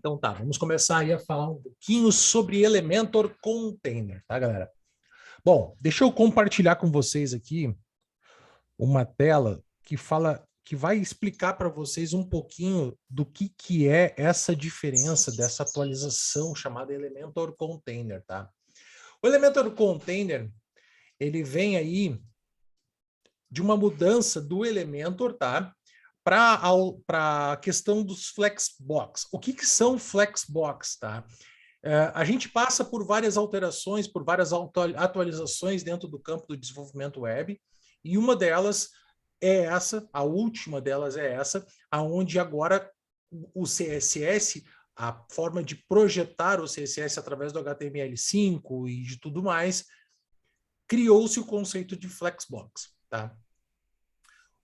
Então tá, vamos começar aí a falar um pouquinho sobre Elementor Container, tá, galera? Bom, deixa eu compartilhar com vocês aqui uma tela que vai explicar para vocês um pouquinho do que é essa diferença dessa atualização chamada Elementor Container, tá? O Elementor Container, ele vem aí de uma mudança do Elementor, tá? Para a questão dos Flexbox. O que são Flexbox, tá? A gente passa por várias alterações, por várias atualizações dentro do campo do desenvolvimento web, e uma delas é essa, a última delas é essa, aonde agora o CSS, a forma de projetar o CSS através do HTML5 e de tudo mais, criou-se o conceito de Flexbox, tá?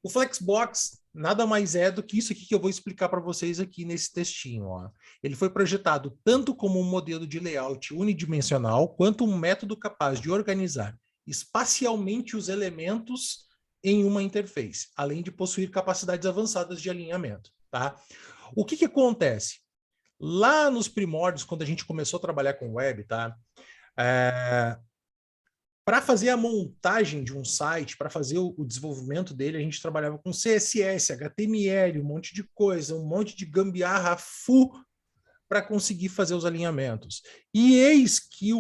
O Flexbox nada mais é do que isso aqui que eu vou explicar para vocês aqui nesse textinho. Ó. Ele foi projetado tanto como um modelo de layout unidimensional, quanto um método capaz de organizar espacialmente os elementos em uma interface, além de possuir capacidades avançadas de alinhamento. Tá? O que acontece? Lá nos primórdios, quando a gente começou a trabalhar com web, tá? Para fazer a montagem de um site, para fazer o desenvolvimento dele, a gente trabalhava com CSS, HTML, um monte de coisa, um monte de gambiarra full para conseguir fazer os alinhamentos. E eis que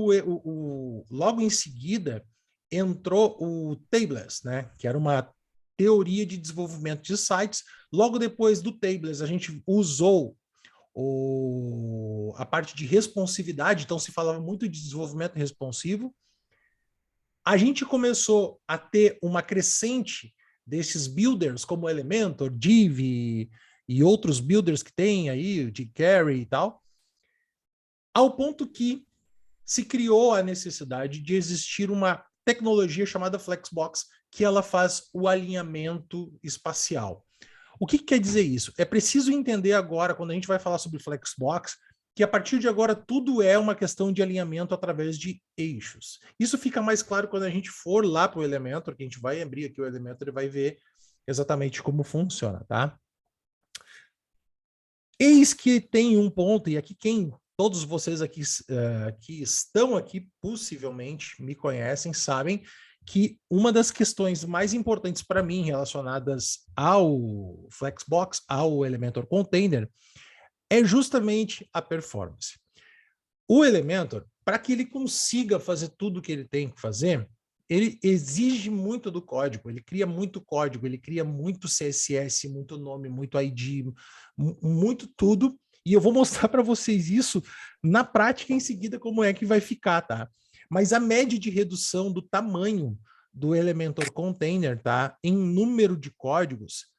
logo em seguida entrou o Tableless, né? Que era uma teoria de desenvolvimento de sites. Logo depois do Tableless, a gente usou a parte de responsividade, então se falava muito de desenvolvimento responsivo. A gente começou a ter uma crescente desses builders como Elementor, Div e outros builders que tem aí, de Carry e tal, ao ponto que se criou a necessidade de existir uma tecnologia chamada Flexbox, que ela faz o alinhamento espacial. O que quer dizer isso? É preciso entender agora, quando a gente vai falar sobre Flexbox, que a partir de agora tudo é uma questão de alinhamento através de eixos. Isso fica mais claro quando a gente for lá para o Elementor, que a gente vai abrir aqui o Elementor e vai ver exatamente como funciona, tá? Eis que tem um ponto, e aqui todos vocês aqui que estão aqui possivelmente me conhecem, sabem que uma das questões mais importantes para mim relacionadas ao Flexbox, ao Elementor Container, é justamente a performance. O Elementor, para que ele consiga fazer tudo o que ele tem que fazer, ele exige muito do código, ele cria muito código, ele cria muito CSS, muito nome, muito ID, muito tudo, e eu vou mostrar para vocês isso na prática em seguida como é que vai ficar, tá? Mas a média de redução do tamanho do Elementor Container, tá? Em número de códigos,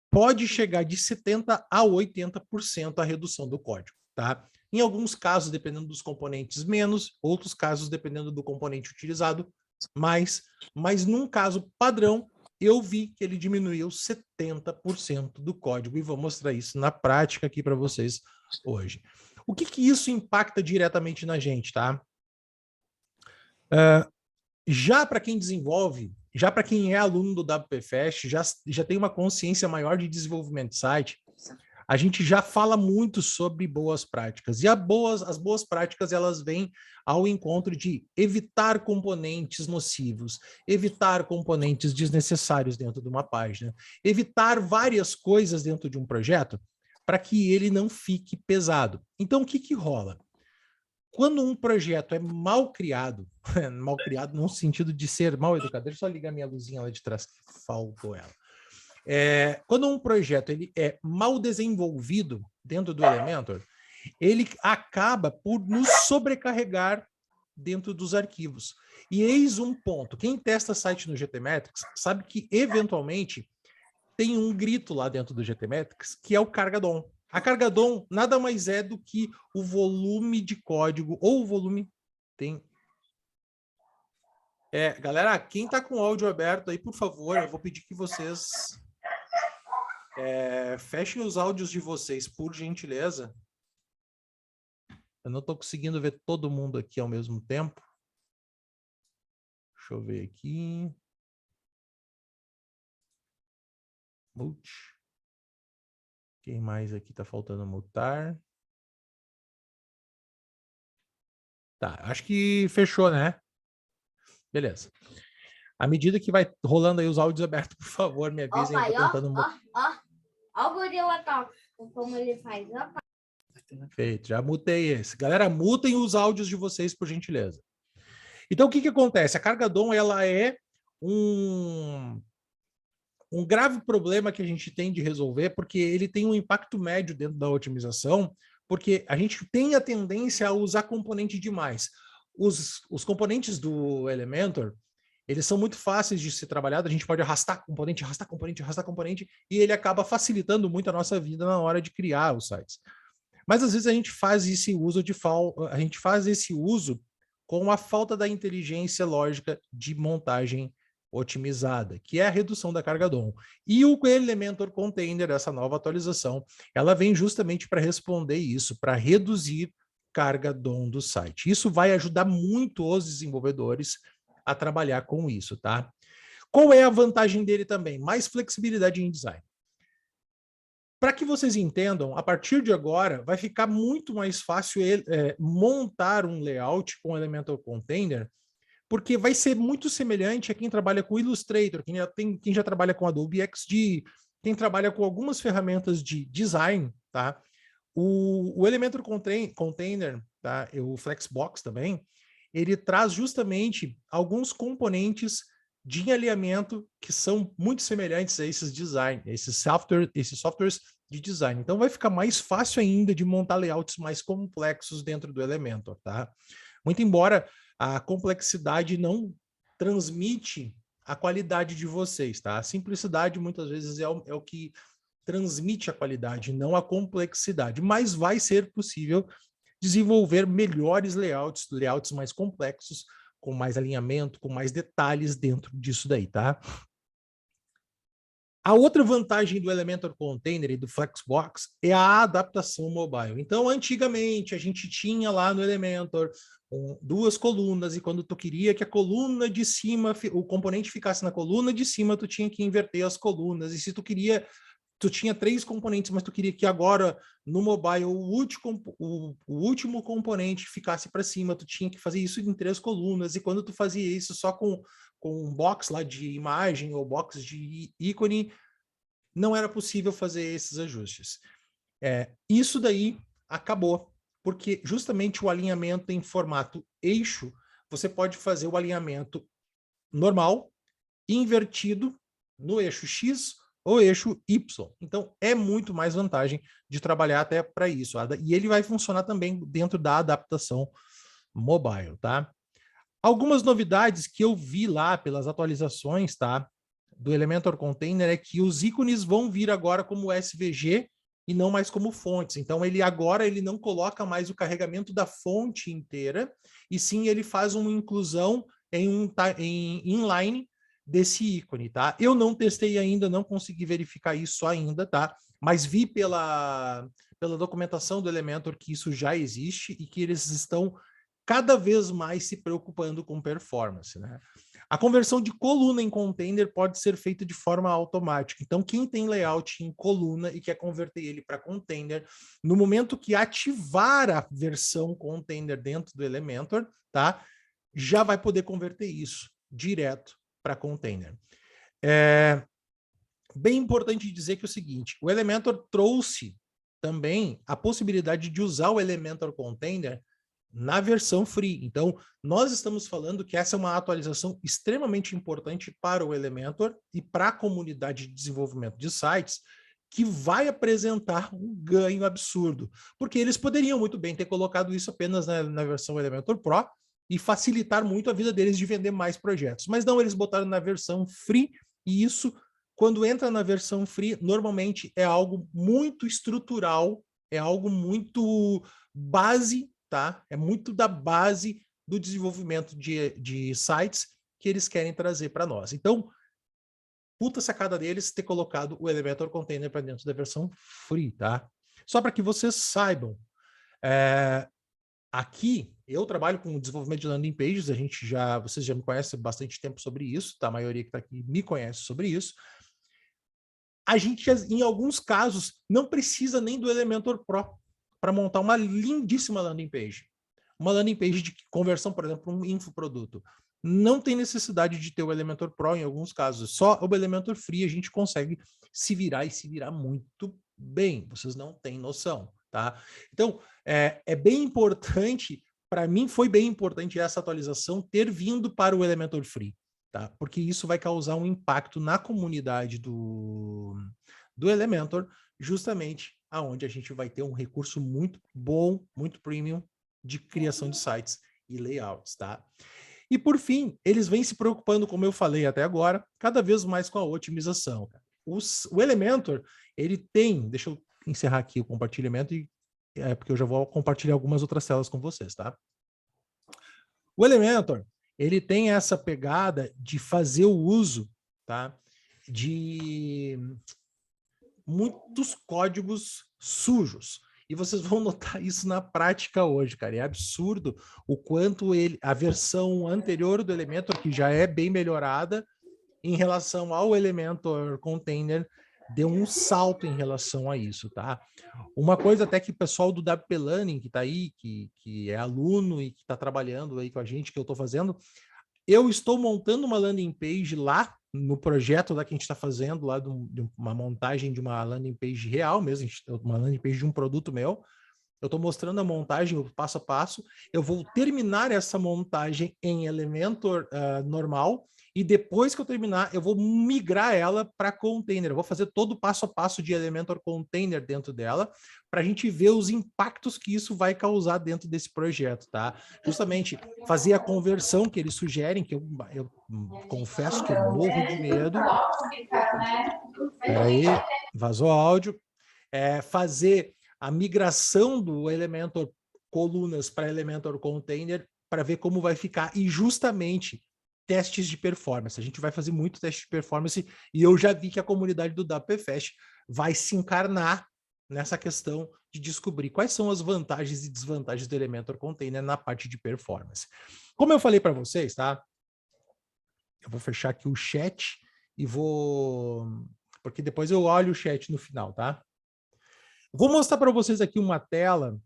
pode chegar de 70% a 80% a redução do código, tá? Em alguns casos, dependendo dos componentes, menos, outros casos, dependendo do componente utilizado, mais, mas num caso padrão, eu vi que ele diminuiu 70% do código, e vou mostrar isso na prática aqui para vocês hoje. O que isso impacta diretamente na gente, tá? Já para quem desenvolve, já para quem é aluno do WPFest, já tem uma consciência maior de desenvolvimento de site, a gente já fala muito sobre boas práticas. E as boas práticas, elas vêm ao encontro de evitar componentes nocivos, evitar componentes desnecessários dentro de uma página, evitar várias coisas dentro de um projeto para que ele não fique pesado. Então, o que rola? Quando um projeto é mal criado no sentido de ser mal educado, deixa eu só ligar minha luzinha lá de trás, que faltou ela. Quando um projeto ele é mal desenvolvido dentro do Elementor, ele acaba por nos sobrecarregar dentro dos arquivos. E eis um ponto, quem testa site no GTmetrix sabe que, eventualmente, tem um grito lá dentro do GTmetrix, que é o carga DOM. A carga DOM nada mais é do que o volume de código, ou o volume tem... galera, quem está com o áudio aberto aí, por favor, eu vou pedir que vocês fechem os áudios de vocês, por gentileza. Eu não estou conseguindo ver todo mundo aqui ao mesmo tempo. Deixa eu ver aqui. Mute. Quem mais aqui está faltando mutar? Tá, acho que fechou, né? Beleza. À medida que vai rolando aí os áudios abertos, por favor, me Ó, avisem, eu vou pai, ó, tentando... ó, ó. Ó o gorila tóxico, como ele faz, ó. Perfeito, já mutei esse. Galera, mutem os áudios de vocês, por gentileza. Então, o que que acontece? A carga DOM, ela é um grave problema que a gente tem de resolver, porque ele tem um impacto médio dentro da otimização, porque a gente tem a tendência a usar componente demais. Os componentes do Elementor, eles são muito fáceis de ser trabalhados, a gente pode arrastar componente, arrastar componente, arrastar componente, e ele acaba facilitando muito a nossa vida na hora de criar os sites. Mas às vezes a gente faz esse uso com a falta da inteligência lógica de montagem otimizada, que é a redução da carga DOM. E o Elementor Container, essa nova atualização, ela vem justamente para responder isso, para reduzir carga DOM do site. Isso vai ajudar muito os desenvolvedores a trabalhar com isso, tá? Qual é a vantagem dele também? Mais flexibilidade em design. Para que vocês entendam, a partir de agora vai ficar muito mais fácil montar um layout com Elementor Container, porque vai ser muito semelhante a quem trabalha com Illustrator, quem já trabalha com Adobe XD, quem trabalha com algumas ferramentas de design, tá? O Elementor Container, tá? O Flexbox também, ele traz justamente alguns componentes de alinhamento que são muito semelhantes a esses design, esses softwares de design. Então vai ficar mais fácil ainda de montar layouts mais complexos dentro do Elementor, tá? Muito embora a complexidade não transmite a qualidade de vocês, tá? A simplicidade muitas vezes é o que transmite a qualidade, não a complexidade, mas vai ser possível desenvolver melhores layouts mais complexos, com mais alinhamento, com mais detalhes dentro disso daí, tá? A outra vantagem do Elementor Container e do Flexbox é a adaptação mobile. Então, antigamente, a gente tinha lá no Elementor duas colunas, e quando tu queria que a coluna de cima, o componente ficasse na coluna de cima, tu tinha que inverter as colunas. E se tu queria, tu tinha 3 componentes, mas tu queria que agora, no mobile, o último componente ficasse para cima, tu tinha que fazer isso em 3 colunas. E quando tu fazia isso só com um box lá de imagem ou box de ícone, não era possível fazer esses ajustes. Isso daí acabou, porque justamente o alinhamento em formato eixo, você pode fazer o alinhamento normal, invertido no eixo X ou eixo Y. Então, é muito mais vantagem de trabalhar até para isso. E ele vai funcionar também dentro da adaptação mobile, tá? Algumas novidades que eu vi lá pelas atualizações, tá? Do Elementor Container é que os ícones vão vir agora como SVG e não mais como fontes. Então, ele não coloca mais o carregamento da fonte inteira, e sim ele faz uma inclusão em inline desse ícone, tá? Eu não testei ainda, não consegui verificar isso ainda, tá? Mas vi pela documentação do Elementor que isso já existe e que eles estão cada vez mais se preocupando com performance, né? A conversão de coluna em container pode ser feita de forma automática. Então, quem tem layout em coluna e quer converter ele para container, no momento que ativar a versão container dentro do Elementor, tá? Já vai poder converter isso direto para container. Bem importante dizer que é o seguinte, o Elementor trouxe também a possibilidade de usar o Elementor Container na versão free. Então, nós estamos falando que essa é uma atualização extremamente importante para o Elementor e para a comunidade de desenvolvimento de sites, que vai apresentar um ganho absurdo, porque eles poderiam muito bem ter colocado isso apenas na versão Elementor Pro e facilitar muito a vida deles de vender mais projetos, mas não, eles botaram na versão free, e isso, quando entra na versão free, normalmente é algo muito estrutural, é algo muito base, tá? É muito da base do desenvolvimento de sites que eles querem trazer para nós. Então, puta sacada deles ter colocado o Elementor Container para dentro da versão free, tá? Só para que vocês saibam, aqui eu trabalho com desenvolvimento de landing pages, vocês já me conhecem há bastante tempo sobre isso, tá? A maioria que está aqui me conhece sobre isso. A gente, em alguns casos, não precisa nem do Elementor Pro para montar uma lindíssima landing page. uma landing page de conversão, por exemplo, um infoproduto. Não tem necessidade de ter o Elementor Pro em alguns casos. Só o Elementor Free a gente consegue se virar e se virar muito bem. Vocês não têm noção, tá? Então, é bem importante, para mim foi bem importante essa atualização ter vindo para o Elementor Free, tá? Porque isso vai causar um impacto na comunidade do Elementor, justamente aonde a gente vai ter um recurso muito bom, muito premium de criação de sites e layouts, tá? E por fim, eles vêm se preocupando, como eu falei até agora, cada vez mais com a otimização. O Elementor, ele tem, deixa eu encerrar aqui o compartilhamento, porque eu já vou compartilhar algumas outras telas com vocês, tá? O Elementor, ele tem essa pegada de fazer o uso, tá, de muitos códigos sujos. E vocês vão notar isso na prática hoje, cara. É absurdo o quanto a versão anterior do Elementor, que já é bem melhorada, em relação ao Elementor Container, deu um salto em relação a isso, tá? Uma coisa até que o pessoal do WP Learning, que está aí, que é aluno e que está trabalhando aí com a gente, que eu estou fazendo, eu estou montando uma landing page lá, no projeto lá que a gente está fazendo, lá de uma montagem de uma landing page real mesmo, uma landing page de um produto meu. Eu estou mostrando a montagem, o passo a passo. Eu vou terminar essa montagem em Elementor normal, e depois que eu terminar, eu vou migrar ela para container. Eu vou fazer todo o passo a passo de Elementor Container dentro dela, para a gente ver os impactos que isso vai causar dentro desse projeto, tá? Justamente fazer a conversão que eles sugerem, que eu confesso que eu morro de medo. Peraí, vazou áudio. Fazer a migração do Elementor colunas para Elementor Container para ver como vai ficar, e justamente testes de performance. A gente vai fazer muito teste de performance, e eu já vi que a comunidade do WPFest vai se encarnar nessa questão de descobrir quais são as vantagens e desvantagens do Elementor Container na parte de performance. Como eu falei para vocês, tá? Eu vou fechar aqui o chat e vou... porque depois eu olho o chat no final, tá? Vou mostrar para vocês aqui uma tela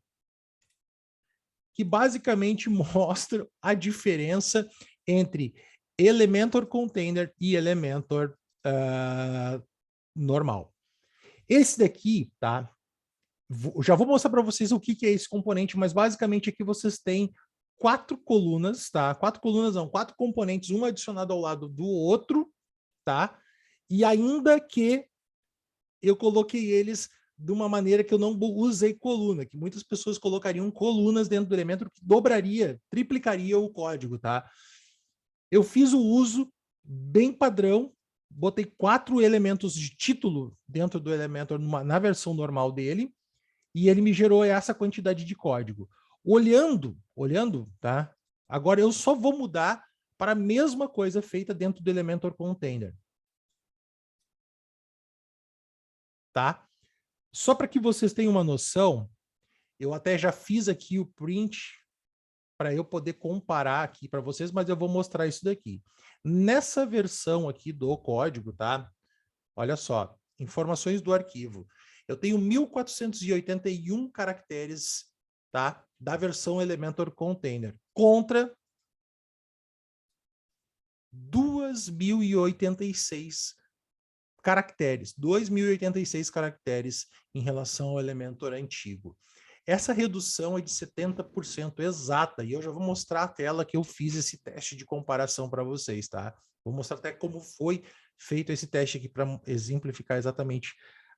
que basicamente mostra a diferença entre Elementor Container e Elementor normal. Esse daqui, tá? Já vou mostrar para vocês o que é esse componente, mas basicamente aqui vocês têm 4 colunas, tá? 4 colunas não, 4 componentes, um adicionado ao lado do outro, tá? E ainda que eu coloquei eles de uma maneira que eu não usei coluna, que muitas pessoas colocariam colunas dentro do Elementor, que dobraria, triplicaria o código, tá? Eu fiz o uso bem padrão, botei 4 elementos de título dentro do Elementor na versão normal dele, e ele me gerou essa quantidade de código. Olhando, tá? Agora eu só vou mudar para a mesma coisa feita dentro do Elementor Container. Tá? Só para que vocês tenham uma noção, eu até já fiz aqui o print para eu poder comparar aqui para vocês, mas eu vou mostrar isso daqui. Nessa versão aqui do código, tá? Olha só, informações do arquivo. Eu tenho 1481 caracteres, tá? Da versão Elementor Container, contra 2086 caracteres, 2086 caracteres em relação ao Elementor antigo. Essa redução é de 70% exata, e eu já vou mostrar a tela que eu fiz esse teste de comparação para vocês, tá? Vou mostrar até como foi feito esse teste aqui para exemplificar exatamente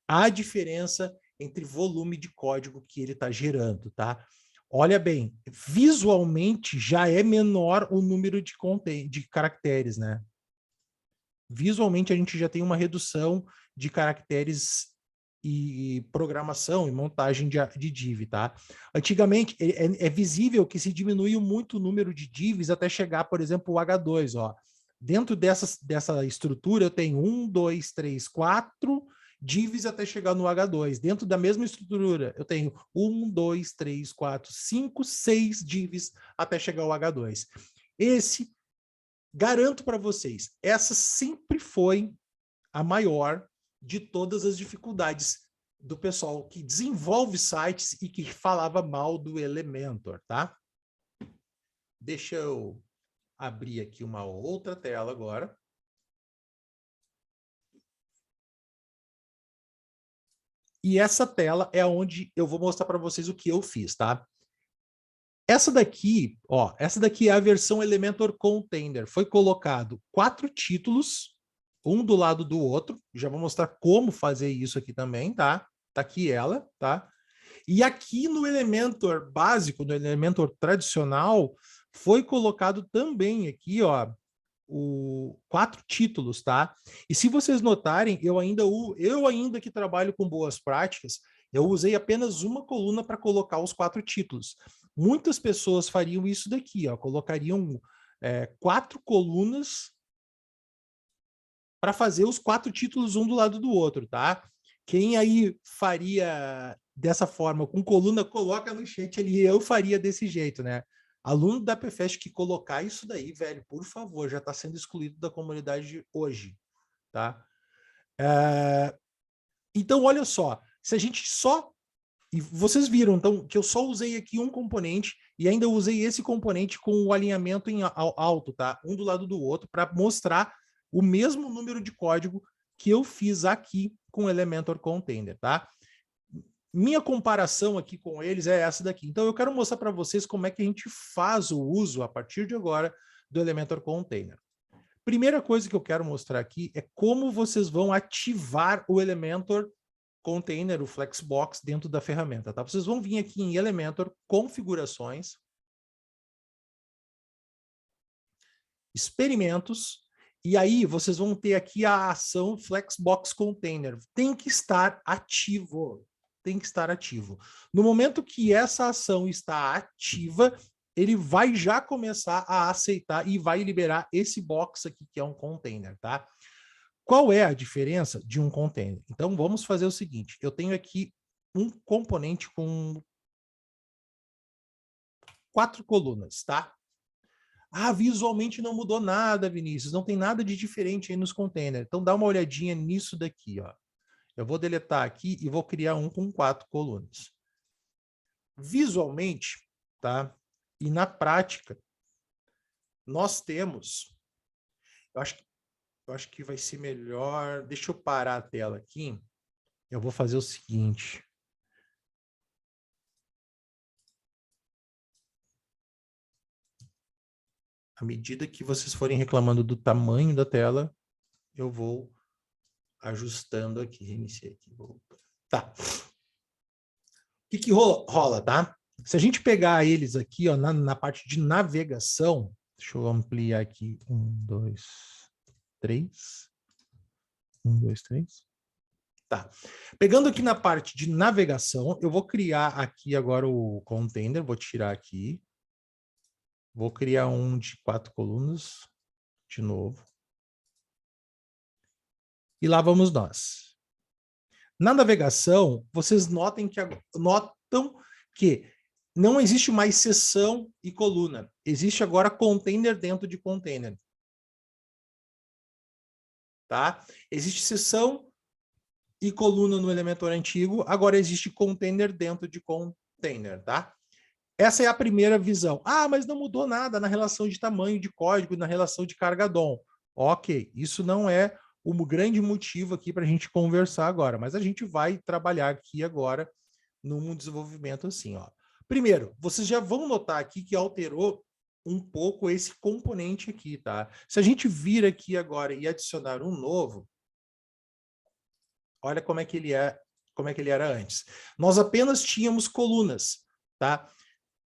a diferença entre volume de código que ele está gerando, tá? Olha bem, visualmente já é menor o número de caracteres, né? Visualmente a gente já tem uma redução de caracteres e programação e montagem de div, tá? Antigamente é visível que se diminuiu muito o número de divs até chegar, por exemplo, o H2, ó. Dentro dessa estrutura eu tenho 1, 2, 3, 4 divs até chegar no H2. Dentro da mesma estrutura eu tenho 1, 2, 3, 4, 5, 6 divs até chegar ao H2. Garanto para vocês, essa sempre foi a maior de todas as dificuldades do pessoal que desenvolve sites e que falava mal do Elementor, tá? deixa eu abrir aqui uma outra tela agora. E essa tela é onde eu vou mostrar para vocês o que eu fiz, tá? Essa daqui, ó, essa daqui é a versão Elementor Container. Foi colocado 4 títulos, um do lado do outro. Já vou mostrar como fazer isso aqui também, tá? Tá aqui ela, tá? E aqui no Elementor básico, no Elementor tradicional, foi colocado também aqui, ó, 4 títulos, tá? E se vocês notarem, eu ainda que trabalho com boas práticas, eu usei apenas uma coluna para colocar os 4 títulos. Muitas pessoas fariam isso daqui, ó, colocariam 4 colunas para fazer os 4 títulos um do lado do outro, tá? Quem aí faria dessa forma, com coluna, coloca no chat ali, eu faria desse jeito, né? Aluno da PFEST que colocar isso daí, velho, por favor, já está sendo excluído da comunidade hoje, tá? Então, olha só, se a gente só... E vocês viram, então, que eu só usei aqui um componente e ainda usei esse componente com o alinhamento em alto, tá? Um do lado do outro, para mostrar o mesmo número de código que eu fiz aqui com o Elementor Container, tá? Minha comparação aqui com eles é essa daqui. Então, eu quero mostrar para vocês como é que a gente faz o uso, a partir de agora, do Elementor Container. Primeira coisa que eu quero mostrar aqui é como vocês vão ativar o Elementor Container, o Flexbox, dentro da ferramenta, tá? Vocês vão vir aqui em Elementor, Configurações, Experimentos, e aí vocês vão ter aqui a ação Flexbox Container. Tem que estar ativo. Tem que estar ativo. No momento que essa ação está ativa, ele vai já começar a aceitar e vai liberar esse box aqui, que é um container, tá? Qual é a diferença de um container? Então, vamos fazer o seguinte. Eu tenho aqui um componente com 4 colunas, tá? Ah, visualmente não mudou nada, Vinícius. Não tem nada de diferente aí nos containers. Então, dá uma olhadinha nisso daqui, ó. Eu vou deletar aqui e vou criar um com 4 colunas. Visualmente, tá? E na prática, nós temos... Eu acho que vai ser melhor... Deixa eu parar a tela aqui. Eu vou fazer o seguinte. À medida que vocês forem reclamando do tamanho da tela, eu vou ajustando aqui. Reiniciei aqui. Tá. O que rola, tá? Se a gente pegar eles aqui, ó, na parte de navegação, deixa eu ampliar aqui. 1, 2, 3. 1, 2, 3. Tá. Pegando aqui na parte de navegação, eu vou criar aqui agora o container, vou tirar aqui. Vou criar um de 4 colunas, de novo. E lá vamos nós. Na navegação, vocês notam que não existe mais seção e coluna. Existe agora container dentro de container. Tá? Existe seção e coluna no Elementor antigo, agora existe container dentro de container, tá? Essa é a primeira visão. Ah, mas não mudou nada na relação de tamanho de código, na relação de carga DOM. Ok, isso não é o grande motivo aqui para a gente conversar agora, mas a gente vai trabalhar aqui agora num desenvolvimento assim, ó. Primeiro, vocês já vão notar aqui que alterou um pouco esse componente aqui, tá? Se a gente vir aqui agora e adicionar um novo, olha como é que ele era antes. Nós apenas tínhamos colunas, tá?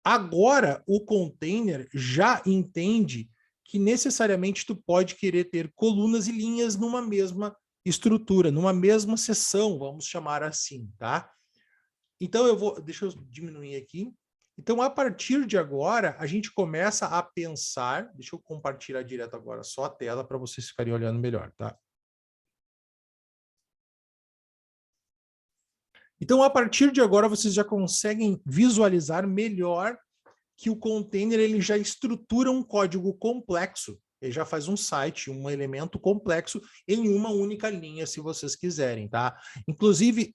Agora o container já entende que necessariamente tu pode querer ter colunas e linhas numa mesma estrutura, numa mesma seção, vamos chamar assim, tá? Então deixa eu diminuir aqui. Então, a partir de agora, a gente começa a pensar, deixa eu compartilhar direto agora só a tela para vocês ficarem olhando melhor, tá? Então, a partir de agora, vocês já conseguem visualizar melhor que o container ele já estrutura um código complexo. Ele já faz um site, um elemento complexo em uma única linha, se vocês quiserem, tá? Inclusive,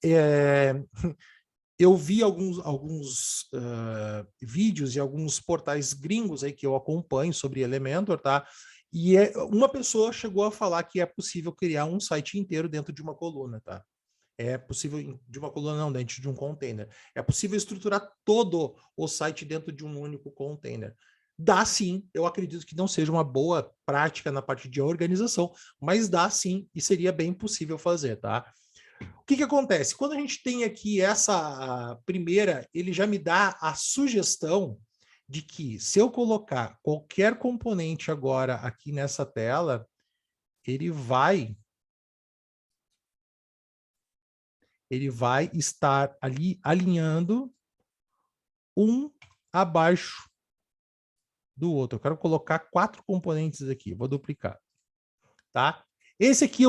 eu vi alguns vídeos e alguns portais gringos aí que eu acompanho sobre Elementor, tá? E uma pessoa chegou a falar que é possível criar um site inteiro dentro de uma coluna, tá? É possível, de uma coluna não, dentro de um container. É possível estruturar todo o site dentro de um único container. Dá sim, eu acredito que não seja uma boa prática na parte de organização, mas dá sim e seria bem possível fazer, tá? O que acontece? Quando a gente tem aqui essa primeira, ele já me dá a sugestão de que se eu colocar qualquer componente agora aqui nessa tela, ele vai estar ali alinhando um abaixo do outro. Eu quero colocar 4 componentes aqui, vou duplicar, tá? Esse aqui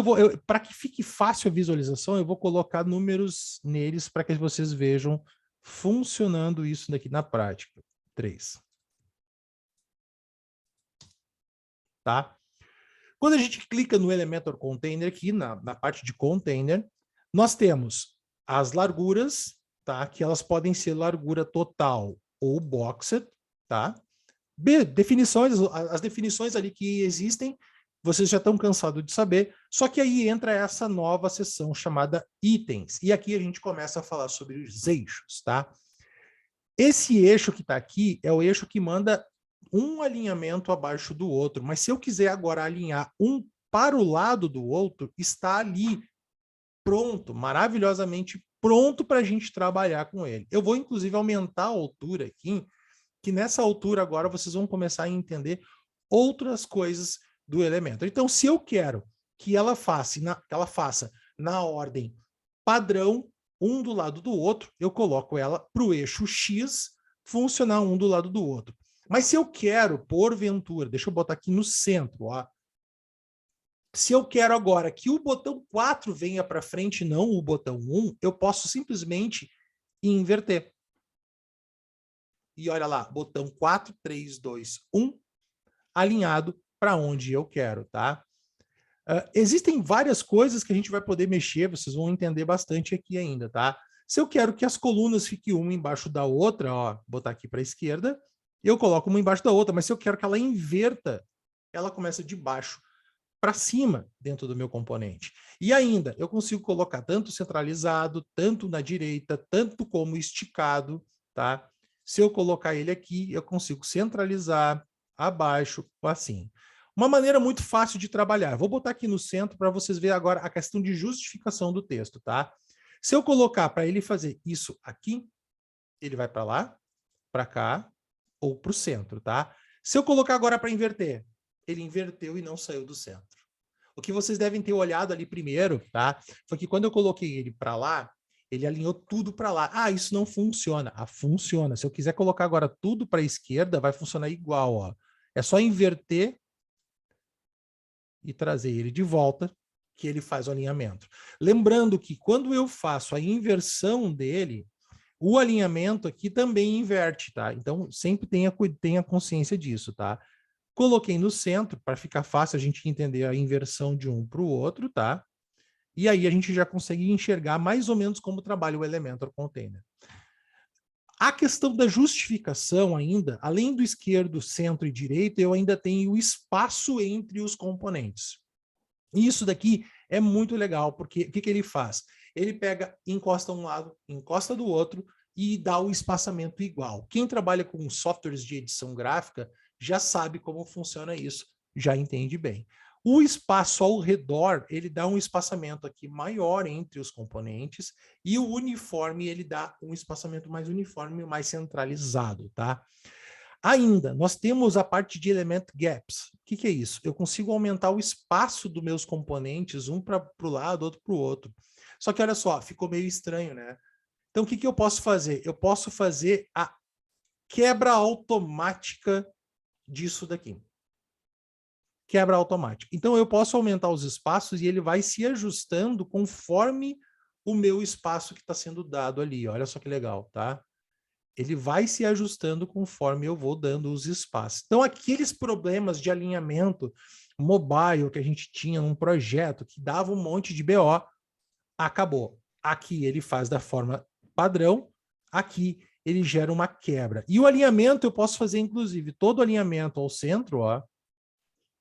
para que fique fácil a visualização, eu vou colocar números neles para que vocês vejam funcionando isso daqui na prática. 3. Tá? Quando a gente clica no Elementor Container aqui, na parte de container, nós temos as larguras, tá? Que elas podem ser largura total ou boxed, tá? Definições, as definições ali que existem, vocês já estão cansados de saber, só que aí entra essa nova seção chamada itens, e aqui a gente começa a falar sobre os eixos, tá? Esse eixo que está aqui é o eixo que manda um alinhamento abaixo do outro, mas se eu quiser agora alinhar um para o lado do outro, está ali pronto, maravilhosamente pronto para a gente trabalhar com ele. Eu vou, inclusive, aumentar a altura aqui, que nessa altura agora vocês vão começar a entender outras coisas do elemento. Então, se eu quero que ela faça na ordem padrão, um do lado do outro, eu coloco ela para o eixo X funcionar um do lado do outro. Mas se eu quero, porventura, deixa eu botar aqui no centro, ó. Se eu quero agora que o botão 4 venha para frente, não o botão 1, eu posso simplesmente inverter. E olha lá, botão 4, 3, 2, 1, alinhado para onde eu quero, tá? Existem várias coisas que a gente vai poder mexer, vocês vão entender bastante aqui ainda, tá? Se eu quero que as colunas fiquem uma embaixo da outra, ó, botar aqui para a esquerda, eu coloco uma embaixo da outra, mas se eu quero que ela inverta, ela começa de baixo para cima dentro do meu componente. E ainda, eu consigo colocar tanto centralizado, tanto na direita, tanto como esticado, tá? Se eu colocar ele aqui, eu consigo centralizar, abaixo, assim. Uma maneira muito fácil de trabalhar. Vou botar aqui no centro para vocês verem agora a questão de justificação do texto, tá? Se eu colocar para ele fazer isso aqui, ele vai para lá, para cá ou para o centro, tá? Se eu colocar agora para inverter, ele inverteu e não saiu do centro. O que vocês devem ter olhado ali primeiro, tá? Foi que quando eu coloquei ele para lá, ele alinhou tudo para lá. Ah, isso não funciona. Ah, funciona. Se eu quiser colocar agora tudo para a esquerda, vai funcionar igual, ó. É só inverter e trazer ele de volta, que ele faz o alinhamento. Lembrando que quando eu faço a inversão dele, o alinhamento aqui também inverte, tá? Então, sempre tenha consciência disso, tá? Coloquei no centro, para ficar fácil a gente entender a inversão de um para o outro, tá? E aí a gente já consegue enxergar mais ou menos como trabalha o Elementor Container. A questão da justificação ainda, além do esquerdo, centro e direito, eu ainda tenho o espaço entre os componentes. E isso daqui é muito legal, porque o que ele faz? Ele pega, encosta um lado, encosta do outro e dá o espaçamento igual. Quem trabalha com softwares de edição gráfica já sabe como funciona isso, já entende bem. O espaço ao redor, ele dá um espaçamento aqui maior entre os componentes e o uniforme, ele dá um espaçamento mais uniforme, mais centralizado, tá? Ainda, nós temos a parte de Element Gaps. O que é isso? Eu consigo aumentar o espaço dos meus componentes, um para o lado, outro para o outro. Só que olha só, ficou meio estranho, né? Então, o que eu posso fazer? Eu posso fazer a quebra automática disso daqui. Quebra automática. Então, eu posso aumentar os espaços e ele vai se ajustando conforme o meu espaço que está sendo dado ali. Olha só que legal, tá? Ele vai se ajustando conforme eu vou dando os espaços. Então, aqueles problemas de alinhamento mobile que a gente tinha num projeto que dava um monte de BO, acabou. Aqui ele faz da forma padrão, aqui ele gera uma quebra. E o alinhamento eu posso fazer, inclusive, todo alinhamento ao centro, ó,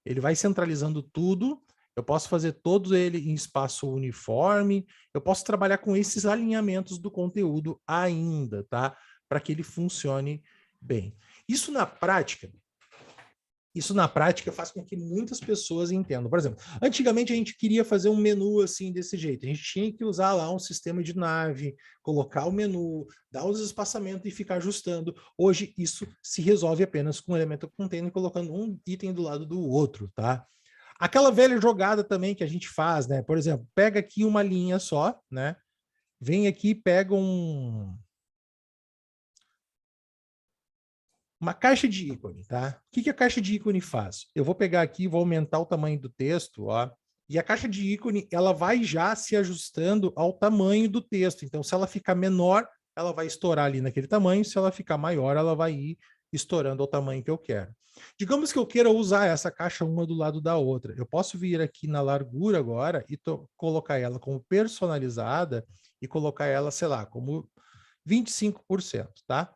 ele vai centralizando tudo. Eu posso fazer todo ele em espaço uniforme. Eu posso trabalhar com esses alinhamentos do conteúdo ainda, tá? Para que ele funcione bem. Isso na prática faz com que muitas pessoas entendam. Por exemplo, antigamente a gente queria fazer um menu assim desse jeito. A gente tinha que usar lá um sistema de nave, colocar o menu, dar os espaçamentos e ficar ajustando. Hoje isso se resolve apenas com o Elementor Container, colocando um item do lado do outro, tá? Aquela velha jogada também que a gente faz, né? Por exemplo, pega aqui uma linha só, né? Vem aqui, pega uma caixa de ícone, tá? O que a caixa de ícone faz? Eu vou pegar aqui, vou aumentar o tamanho do texto, ó. E a caixa de ícone, ela vai já se ajustando ao tamanho do texto. Então, se ela ficar menor, ela vai estourar ali naquele tamanho. Se ela ficar maior, ela vai ir estourando ao tamanho que eu quero. Digamos que eu queira usar essa caixa uma do lado da outra. Eu posso vir aqui na largura agora e colocar ela como personalizada e colocar ela, sei lá, como 25%, tá?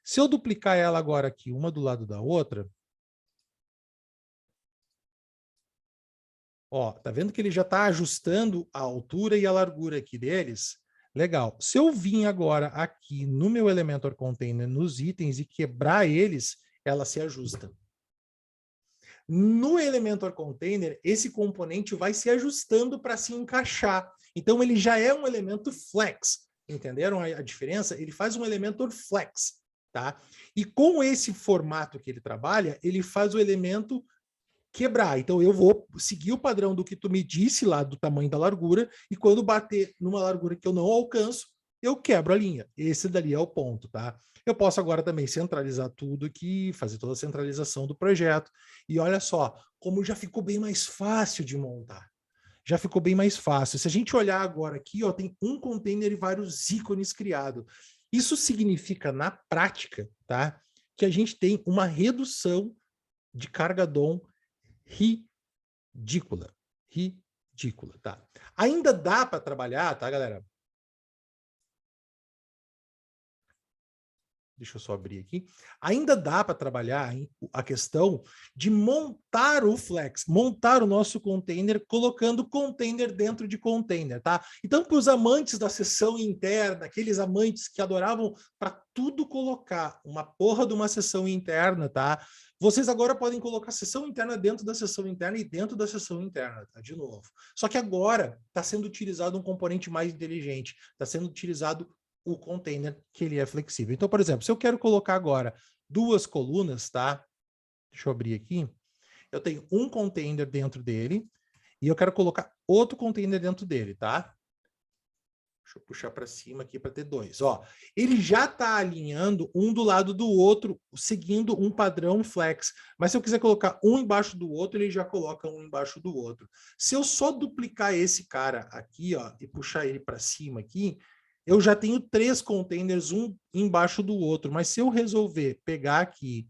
Se eu duplicar ela agora aqui, uma do lado da outra, ó, tá vendo que ele já está ajustando a altura e a largura aqui deles? Legal. Se eu vir agora aqui no meu Elementor Container, nos itens e quebrar eles, ela se ajusta. No Elementor Container, esse componente vai se ajustando para se encaixar. Então, ele já é um elemento flex. Entenderam a diferença? Ele faz um Elementor flex. Tá? E com esse formato que ele trabalha, ele faz o elemento quebrar. Então, eu vou seguir o padrão do que tu me disse lá, do tamanho da largura, e quando bater numa largura que eu não alcanço, eu quebro a linha. Esse dali é o ponto, tá? Eu posso agora também centralizar tudo aqui, fazer toda a centralização do projeto. E olha só, como já ficou bem mais fácil de montar. Já ficou bem mais fácil. Se a gente olhar agora aqui, ó, tem um container e vários ícones criados. Isso significa, na prática, tá, que a gente tem uma redução de carga DOM ridícula. Ridícula, tá? Ainda dá para trabalhar, tá, galera? Deixa eu só abrir aqui. Ainda dá para trabalhar a questão de montar o Flex, montar o nosso container, colocando container dentro de container, tá? Então, para os amantes da seção interna, aqueles amantes que adoravam para tudo colocar uma porra de uma seção interna, tá? Vocês agora podem colocar seção interna dentro da seção interna e dentro da seção interna, tá? De novo. Só que agora está sendo utilizado um componente mais inteligente, está sendo utilizado o container, que ele é flexível. Então, por exemplo, se eu quero colocar agora duas colunas, tá? Deixa eu abrir aqui. Eu tenho um container dentro dele e eu quero colocar outro container dentro dele, tá? Deixa eu puxar para cima aqui para ter dois. Ó, ele já está alinhando um do lado do outro, seguindo um padrão flex. Mas se eu quiser colocar um embaixo do outro, ele já coloca um embaixo do outro. Se eu só duplicar esse cara aqui, ó, e puxar ele para cima aqui, eu já tenho 3 containers, um embaixo do outro. Mas se eu resolver pegar aqui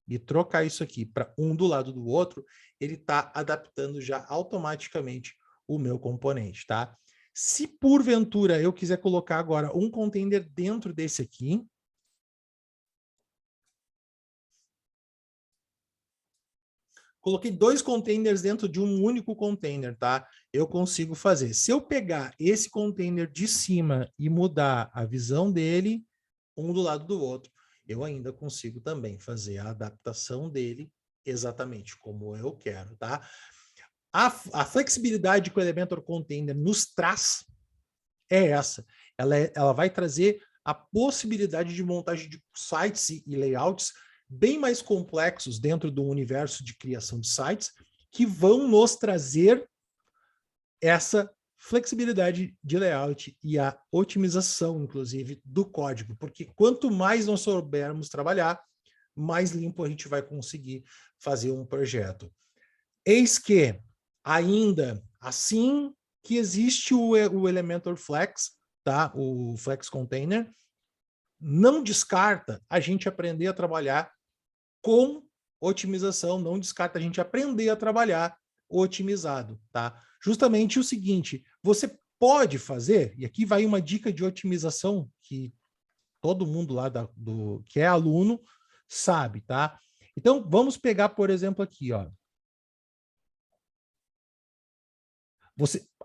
e trocar isso aqui para um do lado do outro, ele está adaptando já automaticamente o meu componente, tá? Se porventura eu quiser colocar agora um container dentro desse aqui, coloquei 2 containers dentro de um único container, tá? Eu consigo fazer. Se eu pegar esse container de cima e mudar a visão dele, um do lado do outro, eu ainda consigo também fazer a adaptação dele exatamente como eu quero, tá? A flexibilidade que o Elementor Container nos traz é essa. Ela vai trazer a possibilidade de montagem de sites e layouts bem mais complexos dentro do universo de criação de sites, que vão nos trazer essa flexibilidade de layout e a otimização, inclusive, do código. Porque quanto mais nós soubermos trabalhar, mais limpo a gente vai conseguir fazer um projeto. Eis que, ainda assim que existe o Elementor Flex, tá? O Flex Container, não descarta a gente aprender a trabalhar com otimização, não descarta a gente aprender a trabalhar otimizado, tá? Justamente o seguinte, você pode fazer, e aqui vai uma dica de otimização que todo mundo lá que é aluno sabe, tá? Então, vamos pegar, por exemplo, aqui, ó.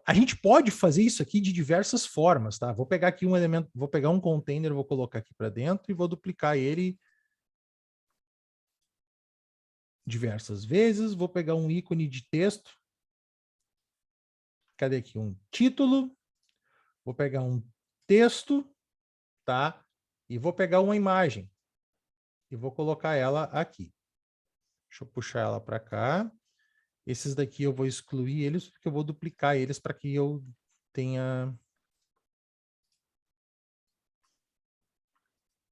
A gente pode fazer isso aqui de diversas formas, tá? Vou pegar aqui um elemento, vou pegar um container, vou colocar aqui para dentro e vou duplicar ele diversas vezes. Vou pegar um ícone de texto. Cadê aqui? Um título. Vou pegar um texto, tá? E vou pegar uma imagem. E vou colocar ela aqui. Deixa eu puxar ela para cá. Esses daqui eu vou excluir eles, porque eu vou duplicar eles para que eu tenha...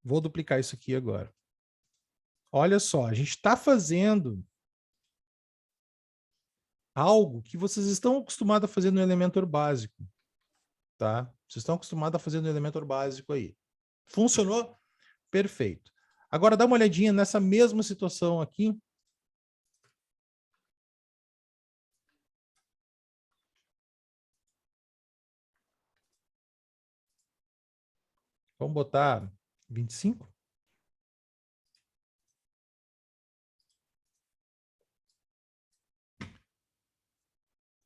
Vou duplicar isso aqui agora. Olha só, a gente está fazendo algo que vocês estão acostumados a fazer no Elementor básico, tá? Vocês estão acostumados a fazer no Elementor básico aí. Funcionou? Perfeito. Agora dá uma olhadinha nessa mesma situação aqui. Vamos botar 25.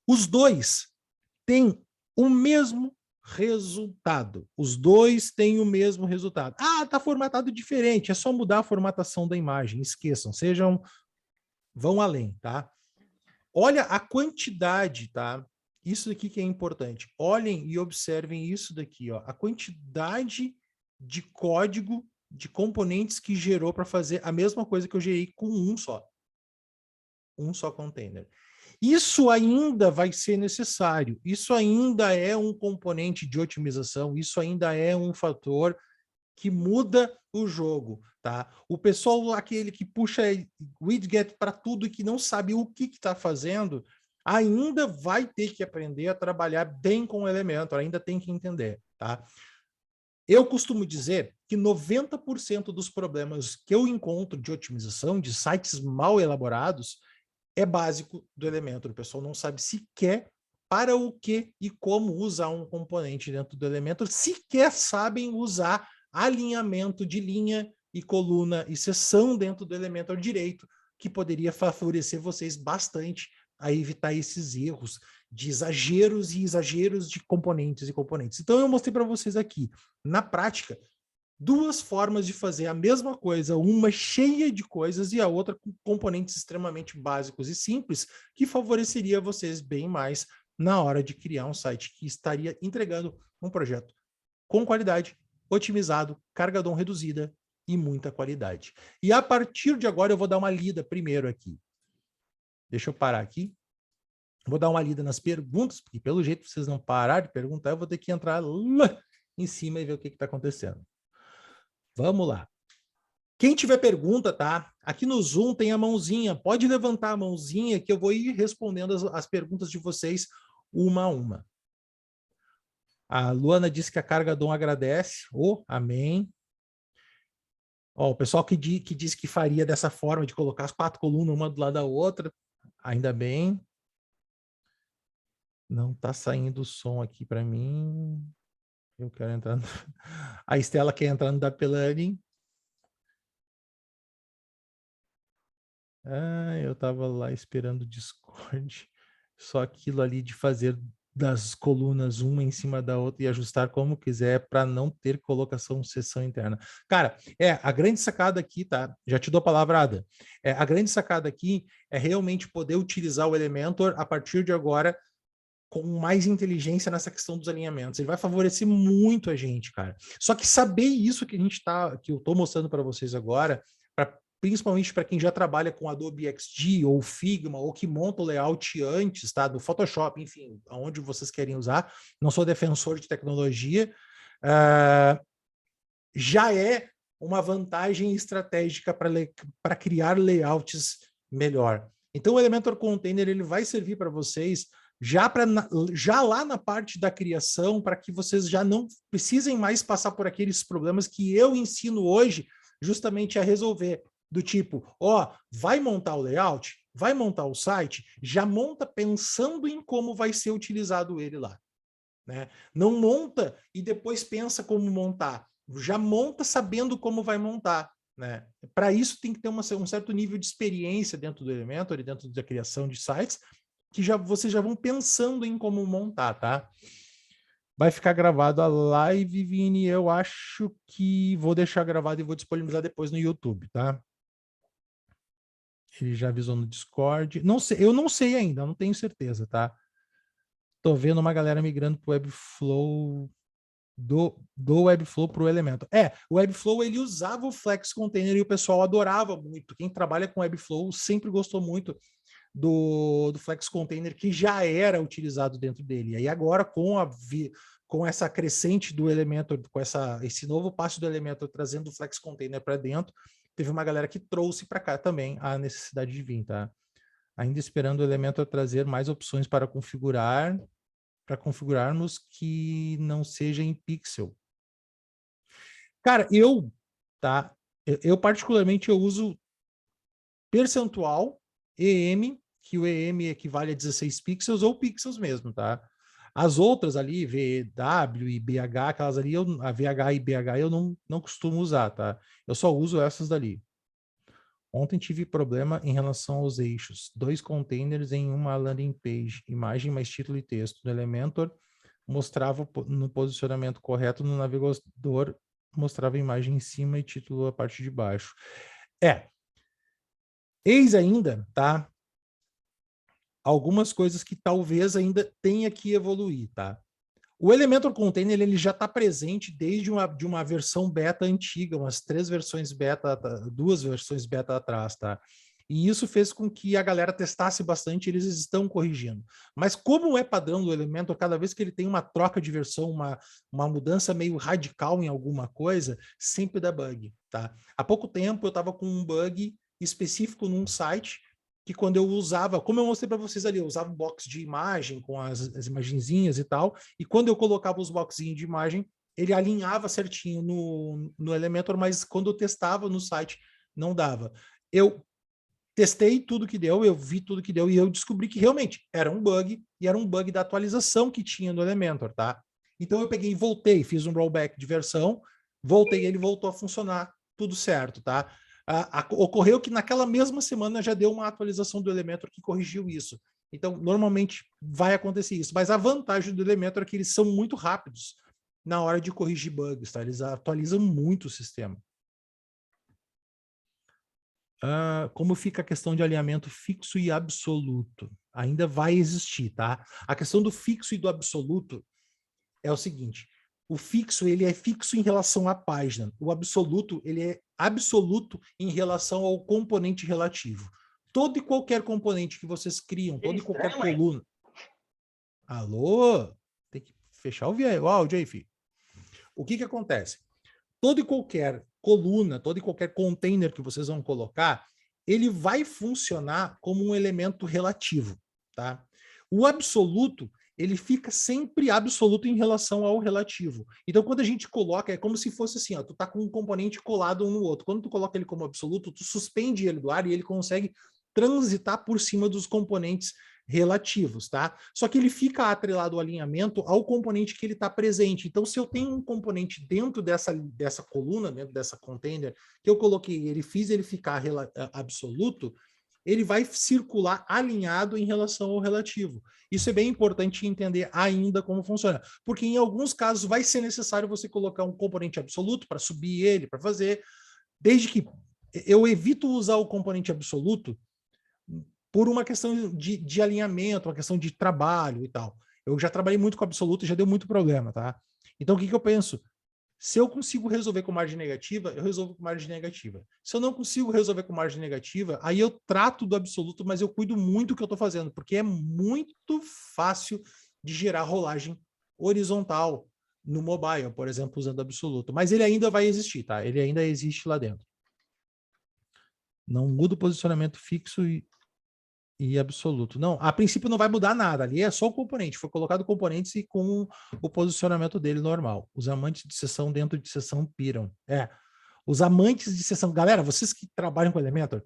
Os dois têm o mesmo resultado. Os dois têm o mesmo resultado. Ah, está formatado diferente. É só mudar a formatação da imagem. Esqueçam, vão além, tá? Olha a quantidade, tá? Isso aqui que é importante. Olhem e observem isso daqui, ó. A quantidade de código de componentes que gerou para fazer a mesma coisa que eu gerei com um só container. Isso ainda vai ser necessário, isso ainda é um componente de otimização, isso ainda é um fator que muda o jogo, tá? O pessoal, aquele que puxa widget para tudo e que não sabe o que está fazendo, ainda vai ter que aprender a trabalhar bem com o Elementor, ainda tem que entender, tá? Eu costumo dizer que 90% dos problemas que eu encontro de otimização, de sites mal elaborados, é básico do Elementor. O pessoal não sabe sequer para o que e como usar um componente dentro do Elementor, sequer sabem usar alinhamento de linha e coluna e seção dentro do Elementor direito, que poderia favorecer vocês bastante a evitar esses erros de exageros e exageros de componentes e componentes. Então eu mostrei para vocês aqui, na prática, duas formas de fazer a mesma coisa, uma cheia de coisas e a outra com componentes extremamente básicos e simples, que favoreceria vocês bem mais na hora de criar um site que estaria entregando um projeto com qualidade, otimizado, carga DOM reduzida e muita qualidade. E a partir de agora eu vou dar uma lida primeiro aqui. Deixa eu parar aqui. Vou dar uma lida nas perguntas, porque pelo jeito vocês não pararam de perguntar, eu vou ter que entrar lá em cima e ver o que está acontecendo. Vamos lá. Quem tiver pergunta, tá? Aqui no Zoom tem a mãozinha. Pode levantar a mãozinha que eu vou ir respondendo as perguntas de vocês uma a uma. A Luana disse que a carga DOM agradece. Oh, amém. Ó, o pessoal que disse que faria dessa forma, de colocar as 4 colunas uma do lado da outra, ainda bem. Não está saindo o som aqui para mim. Eu quero entrar. A Estela quer entrar no Dapelani. Ah, eu estava lá esperando o Discord. Só aquilo ali de fazer das colunas uma em cima da outra e ajustar como quiser para não ter colocação seção interna. Cara, a grande sacada aqui, tá? Já te dou a palavra, a grande sacada aqui é realmente poder utilizar o Elementor a partir de agora com mais inteligência nessa questão dos alinhamentos. Ele vai favorecer muito a gente, cara. Só que saber isso que eu estou mostrando para vocês agora, principalmente para quem já trabalha com Adobe XD ou Figma, ou que monta o layout antes, tá? Do Photoshop, enfim, aonde vocês querem usar. Não sou defensor de tecnologia. Já é uma vantagem estratégica para criar layouts melhor. Então, o Elementor Container ele vai servir para vocês já lá na parte da criação, para que vocês já não precisem mais passar por aqueles problemas que eu ensino hoje justamente a resolver. Do tipo, vai montar o layout, vai montar o site, já monta pensando em como vai ser utilizado ele lá. Né? Não monta e depois pensa como montar. já monta sabendo como vai montar, né? Para isso tem que ter um certo nível de experiência dentro do Elementor e dentro da criação de sites, que vocês já vão pensando em como montar, tá? Vai ficar gravado a live, Vini, eu acho que vou deixar gravado e vou disponibilizar depois no YouTube, tá? Ele já avisou no Discord. Não sei, eu não sei ainda, não tenho certeza, tá? Tô vendo uma galera migrando pro Webflow, do Webflow para o Elementor. O Webflow ele usava o Flex Container e o pessoal adorava muito. Quem trabalha com Webflow sempre gostou muito do Flex Container, que já era utilizado dentro dele. E aí agora, com essa crescente do Elementor, com esse novo passo do Elementor trazendo o Flex Container para dentro, teve uma galera que trouxe para cá também a necessidade de vir, tá? Ainda esperando o Elementor trazer mais opções para configurarmos que não seja em pixel. Cara, tá? Eu particularmente eu uso percentual EM, que o EM equivale a 16 pixels ou pixels mesmo, tá? As outras ali, VW e BH, aquelas ali, a VH e BH eu não costumo usar, tá? Eu só uso essas dali. Ontem tive problema em relação aos eixos. 2 containers em uma landing page, imagem mais título e texto. No Elementor, mostrava no posicionamento correto, no navegador mostrava a imagem em cima e título a parte de baixo. Eis ainda, tá? Algumas coisas que talvez ainda tenha que evoluir, tá? O Elementor Container ele já está presente desde de uma versão beta antiga, umas 2 versões beta atrás, tá? E isso fez com que a galera testasse bastante, eles estão corrigindo. Mas como é padrão do Elementor, cada vez que ele tem uma troca de versão, uma mudança meio radical em alguma coisa, sempre dá bug, tá? Há pouco tempo eu estava com um bug específico num site, que quando eu usava, como eu mostrei para vocês ali, eu usava um box de imagem com as imagenzinhas e tal, e quando eu colocava os boxinhos de imagem, ele alinhava certinho no Elementor, mas quando eu testava no site, não dava. Eu testei tudo que deu, eu vi tudo que deu, e eu descobri que realmente era um bug, e era um bug da atualização que tinha no Elementor, tá? Então eu peguei e voltei, fiz um rollback de versão, voltei, ele voltou a funcionar, tudo certo, tá? Ocorreu que naquela mesma semana já deu uma atualização do Elementor que corrigiu isso. Então, normalmente vai acontecer isso. Mas a vantagem do Elementor é que eles são muito rápidos na hora de corrigir bugs, tá? Eles atualizam muito o sistema. Como fica a questão de alinhamento fixo e absoluto? Ainda vai existir, tá? A questão do fixo e do absoluto é o seguinte: o fixo ele é fixo em relação à página, o absoluto ele é absoluto em relação ao componente relativo. Todo e qualquer componente que vocês criam, toda e qualquer coluna. Alô? Tem que fechar o áudio aí, filho. O que acontece? Todo e qualquer coluna, todo e qualquer container que vocês vão colocar, ele vai funcionar como um elemento relativo, tá? O absoluto, ele fica sempre absoluto em relação ao relativo. Então, quando a gente coloca, é como se fosse assim, ó, tu tá com um componente colado um no outro. Quando tu coloca ele como absoluto, tu suspende ele do ar e ele consegue transitar por cima dos componentes relativos, tá? Só que ele fica atrelado ao alinhamento ao componente que ele está presente. Então, se eu tenho um componente dentro dessa coluna, dentro dessa container, que eu coloquei, fiz ele ficar absoluto, ele vai circular alinhado em relação ao relativo. Isso é bem importante entender ainda como funciona, porque em alguns casos vai ser necessário você colocar um componente absoluto para subir ele, para fazer, desde que eu evito usar o componente absoluto por uma questão de alinhamento, uma questão de trabalho e tal. Eu já trabalhei muito com absoluto e já deu muito problema, tá? Então, o que eu penso? Se eu consigo resolver com margem negativa, eu resolvo com margem negativa. Se eu não consigo resolver com margem negativa, aí eu trato do absoluto, mas eu cuido muito do que eu estou fazendo, porque é muito fácil de gerar rolagem horizontal no mobile, por exemplo, usando absoluto. Mas ele ainda vai existir, tá? Ele ainda existe lá dentro. Não muda o posicionamento fixo e absoluto. Não, a princípio não vai mudar nada. Ali é só o componente. Foi colocado componentes e com o posicionamento dele normal. Os amantes de sessão dentro de sessão piram. Os amantes de sessão... Galera, vocês que trabalham com Elementor,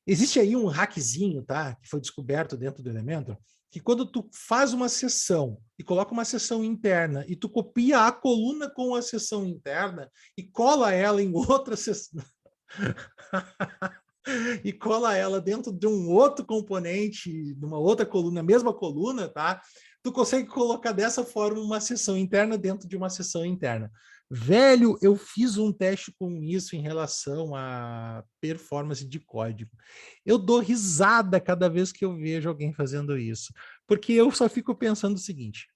existe aí um hackzinho, tá? Que foi descoberto dentro do Elementor, que quando tu faz uma seção e coloca uma seção interna e tu copia a coluna com a seção interna e cola ela em outra seção e cola ela dentro de um outro componente, numa outra coluna, mesma coluna, tá? Tu consegue colocar dessa forma uma seção interna dentro de uma seção interna. Velho, eu fiz um teste com isso em relação à performance de código. Eu dou risada cada vez que eu vejo alguém fazendo isso, porque eu só fico pensando o seguinte: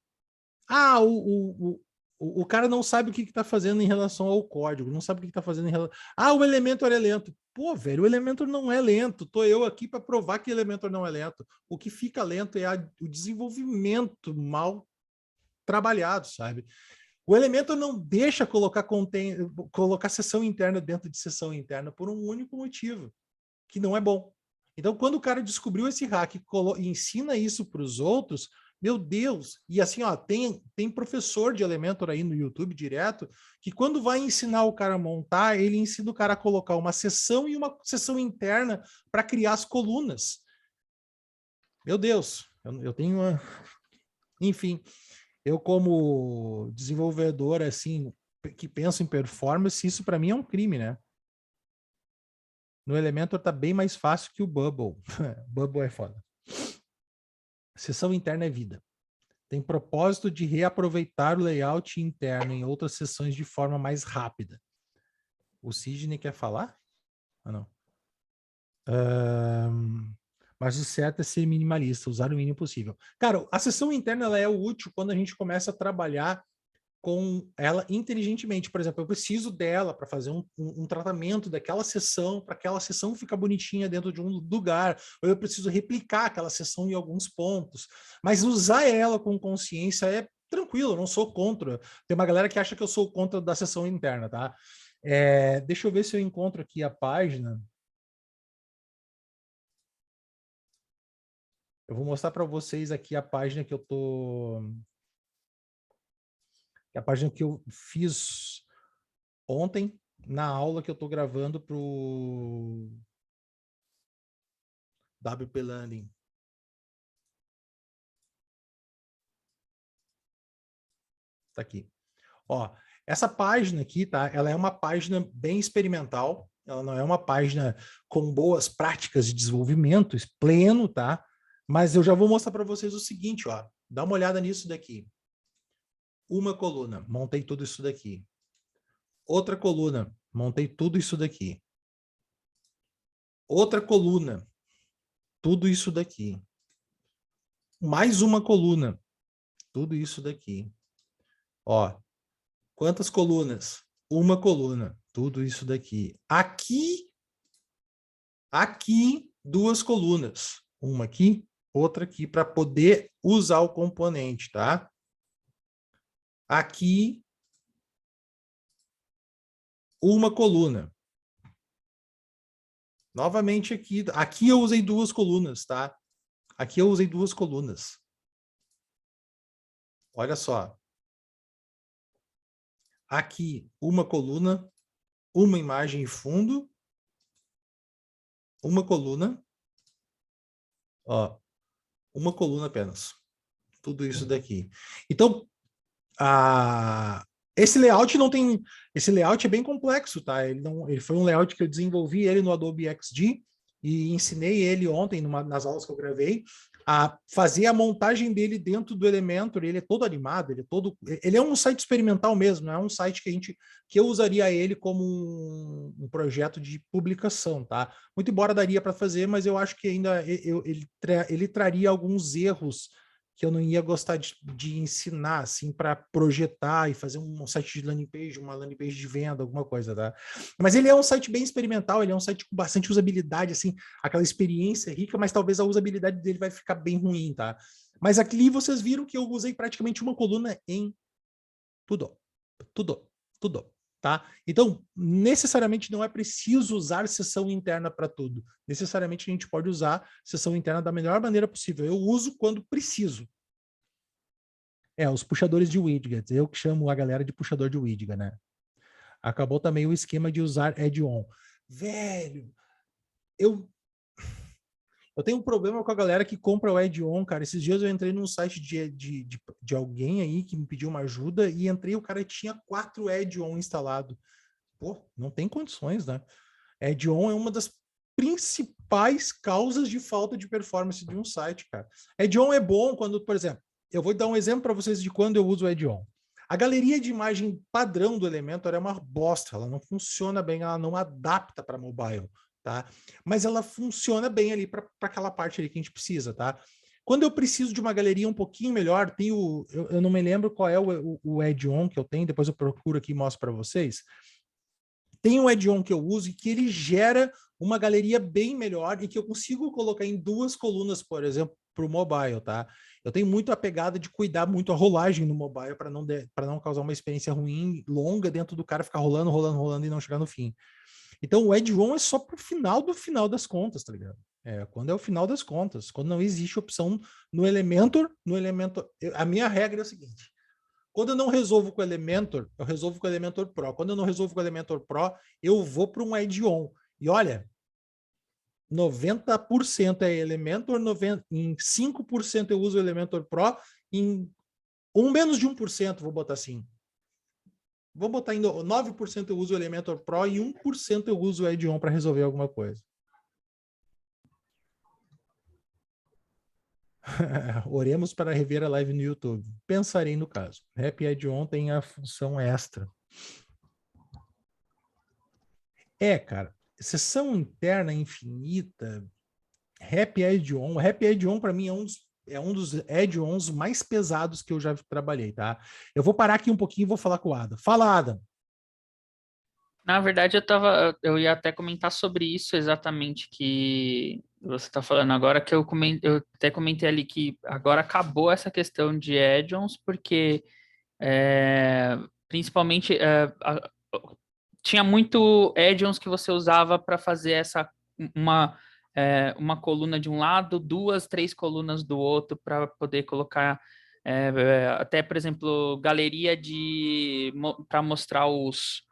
ah, o cara não sabe o que está fazendo em relação ao código, não sabe o que está fazendo em relação. Ah, o Elementor é lento. Pô, velho, o Elementor não é lento. Tô eu aqui para provar que o Elementor não é lento. O que fica lento é o desenvolvimento mal trabalhado, sabe? O Elementor não deixa colocar sessão interna dentro de sessão interna por um único motivo, que não é bom. Então, quando o cara descobriu esse hack e ensina isso para os outros, meu Deus! E assim, ó, tem professor de Elementor aí no YouTube direto, que quando vai ensinar o cara a montar, ele ensina o cara a colocar uma seção e uma seção interna para criar as colunas. Meu Deus! Eu tenho uma... Enfim, eu como desenvolvedor, assim, que penso em performance, isso para mim é um crime, né? No Elementor tá bem mais fácil que o Bubble. Bubble é foda. Seção interna é vida. Tem propósito de reaproveitar o layout interno em outras sessões de forma mais rápida. O Sidney quer falar? Ah, não. Mas o certo é ser minimalista, usar o mínimo possível. Cara, a sessão interna ela é útil quando a gente começa a trabalhar com ela inteligentemente. Por exemplo, eu preciso dela para fazer um tratamento daquela sessão, para aquela sessão ficar bonitinha dentro de um lugar, ou eu preciso replicar aquela sessão em alguns pontos. Mas usar ela com consciência é tranquilo, eu não sou contra. Tem uma galera que acha que eu sou contra da sessão interna, tá? Deixa eu ver se eu encontro aqui a página. Eu vou mostrar para vocês aqui a página que eu tô... a página que eu fiz ontem, na aula que eu estou gravando para o WP Landing. Tá aqui. Ó, essa página aqui, tá? Ela é uma página bem experimental. Ela não é uma página com boas práticas de desenvolvimento pleno, tá? Mas eu já vou mostrar para vocês o seguinte, ó. Dá uma olhada nisso daqui. Uma coluna, montei tudo isso daqui. Outra coluna, montei tudo isso daqui. Outra coluna, tudo isso daqui. Mais uma coluna, tudo isso daqui. Ó, quantas colunas? Uma coluna, tudo isso daqui. Aqui, duas colunas. Uma aqui, outra aqui, para poder usar o componente, tá? Aqui, uma coluna. Novamente aqui eu usei duas colunas, tá? Aqui eu usei duas colunas. Olha só. Aqui, uma coluna, uma imagem e fundo, uma coluna, ó, uma coluna apenas. Tudo isso daqui. Então, esse layout não tem... Esse layout é bem complexo, tá? Ele foi um layout que eu desenvolvi ele no Adobe XD e ensinei ele ontem nas aulas que eu gravei a fazer a montagem dele dentro do Elementor. Ele é todo animado, ele é um site experimental mesmo, não é um site que eu usaria ele como um projeto de publicação, tá? Muito embora daria para fazer, mas eu acho que ainda ele traria alguns erros que eu não ia gostar de ensinar, assim, para projetar e fazer um site de landing page, uma landing page de venda, alguma coisa, tá? Mas ele é um site bem experimental, ele é um site com bastante usabilidade, assim, aquela experiência rica, mas talvez a usabilidade dele vai ficar bem ruim, tá? Mas aqui vocês viram que eu usei praticamente uma coluna em tudo, tá? Então, necessariamente não é preciso usar sessão interna para tudo. Necessariamente a gente pode usar sessão interna da melhor maneira possível. Eu uso quando preciso. Os puxadores de widgets. Eu que chamo a galera de puxador de widget, né? Acabou também o esquema de usar add-on. Velho, Eu tenho um problema com a galera que compra o add-on, cara. Esses dias eu entrei num site de alguém aí que me pediu uma ajuda e entrei, o cara tinha 4 add-on instalado. Pô, não tem condições, né? Add-on é uma das principais causas de falta de performance de um site, cara. Add-on é bom quando, por exemplo, eu vou dar um exemplo para vocês de quando eu uso o add-on. A galeria de imagem padrão do Elementor é uma bosta, ela não funciona bem, ela não adapta para mobile, tá? Mas ela funciona bem ali para aquela parte ali que a gente precisa, tá? Quando eu preciso de uma galeria um pouquinho melhor, tem eu não me lembro qual é o add-on que eu tenho, depois eu procuro aqui e mostro para vocês. Tem um add-on que eu uso e que ele gera uma galeria bem melhor e que eu consigo colocar em 2 colunas, por exemplo, para o mobile, tá? Eu tenho muito a pegada de cuidar muito a rolagem no mobile para não causar uma experiência ruim, longa, dentro do cara ficar rolando, rolando, rolando e não chegar no fim. Então o add-on é só pro final das contas, tá ligado? Quando é o final das contas, quando não existe opção no Elementor, a minha regra é o seguinte: quando eu não resolvo com o Elementor, eu resolvo com o Elementor Pro. Quando eu não resolvo com o Elementor Pro, eu vou para um add-on. E olha, 90% é Elementor, em 5% eu uso o Elementor Pro, em menos de 1%, vou botar assim. Vou botar em 9% eu uso o Elementor Pro e 1% eu uso o add-on para resolver alguma coisa. Oremos para rever a live no YouTube. Pensarei no caso. Rap add-on tem a função extra. Cara, sessão interna infinita, Rap add-on. Rap add-on para mim é um dos add-ons mais pesados que eu já trabalhei, tá? Eu vou parar aqui um pouquinho e vou falar com o Adam. Fala, Adam. Na verdade, eu ia até comentar sobre isso exatamente que você está falando agora, que eu até comentei ali que agora acabou essa questão de add-ons, porque principalmente tinha muito add-ons que você usava para fazer uma, uma coluna de um lado, 2, 3 colunas do outro, para poder colocar até, por exemplo, galeria para mostrar os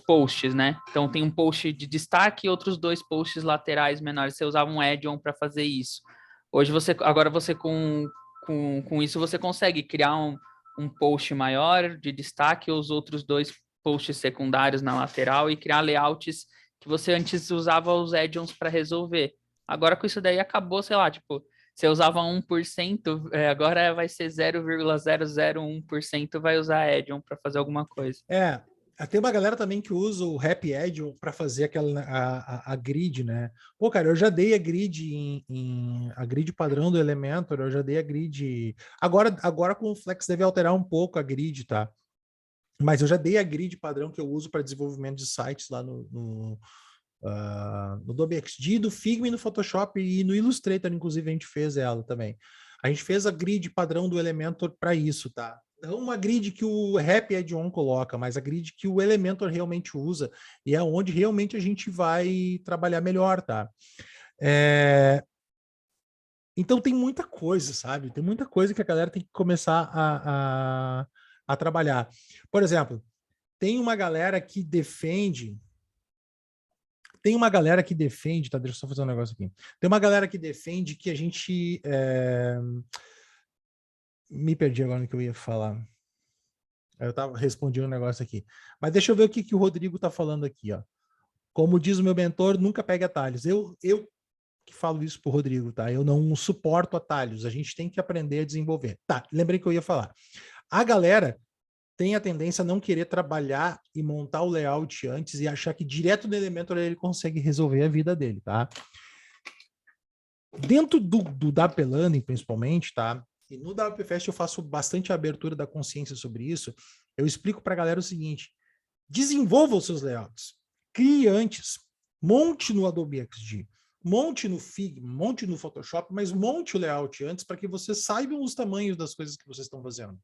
posts, né? Então tem um post de destaque e outros 2 posts laterais menores. Você usava um add-on para fazer isso. Hoje agora você com isso você consegue criar um post maior de destaque, os outros 2 posts secundários na lateral e criar layouts que você antes usava os add-ons para resolver. Agora com isso daí acabou, sei lá, tipo, você usava 1%, agora vai ser 0,001% vai usar add-on para fazer alguma coisa. Tem uma galera também que usa o Rap Add-on para fazer a grid, né? Pô, cara, eu já dei a grid a grid padrão do Elementor, eu já dei a grid. Agora com o Flex deve alterar um pouco a grid, tá? Mas eu já dei a grid padrão que eu uso para desenvolvimento de sites lá no Adobe XD, do Figma e no Photoshop e no Illustrator, inclusive a gente fez ela também. A gente fez a grid padrão do Elementor para isso, tá? Não uma grid que o Rap Add-on coloca, mas a grid que o Elementor realmente usa e é onde realmente a gente vai trabalhar melhor, tá? Então tem muita coisa, sabe? Tem muita coisa que a galera tem que começar a trabalhar. Por exemplo, tem uma galera que defende... tá? Deixa eu só fazer um negócio aqui. Tem uma galera que defende que a gente... Me perdi agora no que eu ia falar. Eu respondi um negócio aqui. Mas deixa eu ver o que o Rodrigo tá falando aqui, ó. Como diz o meu mentor, nunca pegue atalhos. Eu que falo isso pro Rodrigo, tá? Eu não suporto atalhos. A gente tem que aprender a desenvolver. Tá, lembrei que eu ia falar. A galera tem a tendência a não querer trabalhar e montar o layout antes e achar que direto no Elementor ele consegue resolver a vida dele, tá? Dentro do WP Landing, principalmente, tá? E no WP Fest eu faço bastante abertura da consciência sobre isso. Eu explico para a galera o seguinte: desenvolva os seus layouts. Crie antes. Monte no Adobe XD. Monte no Figma, monte no Photoshop, mas monte o layout antes para que vocês saibam os tamanhos das coisas que vocês estão fazendo.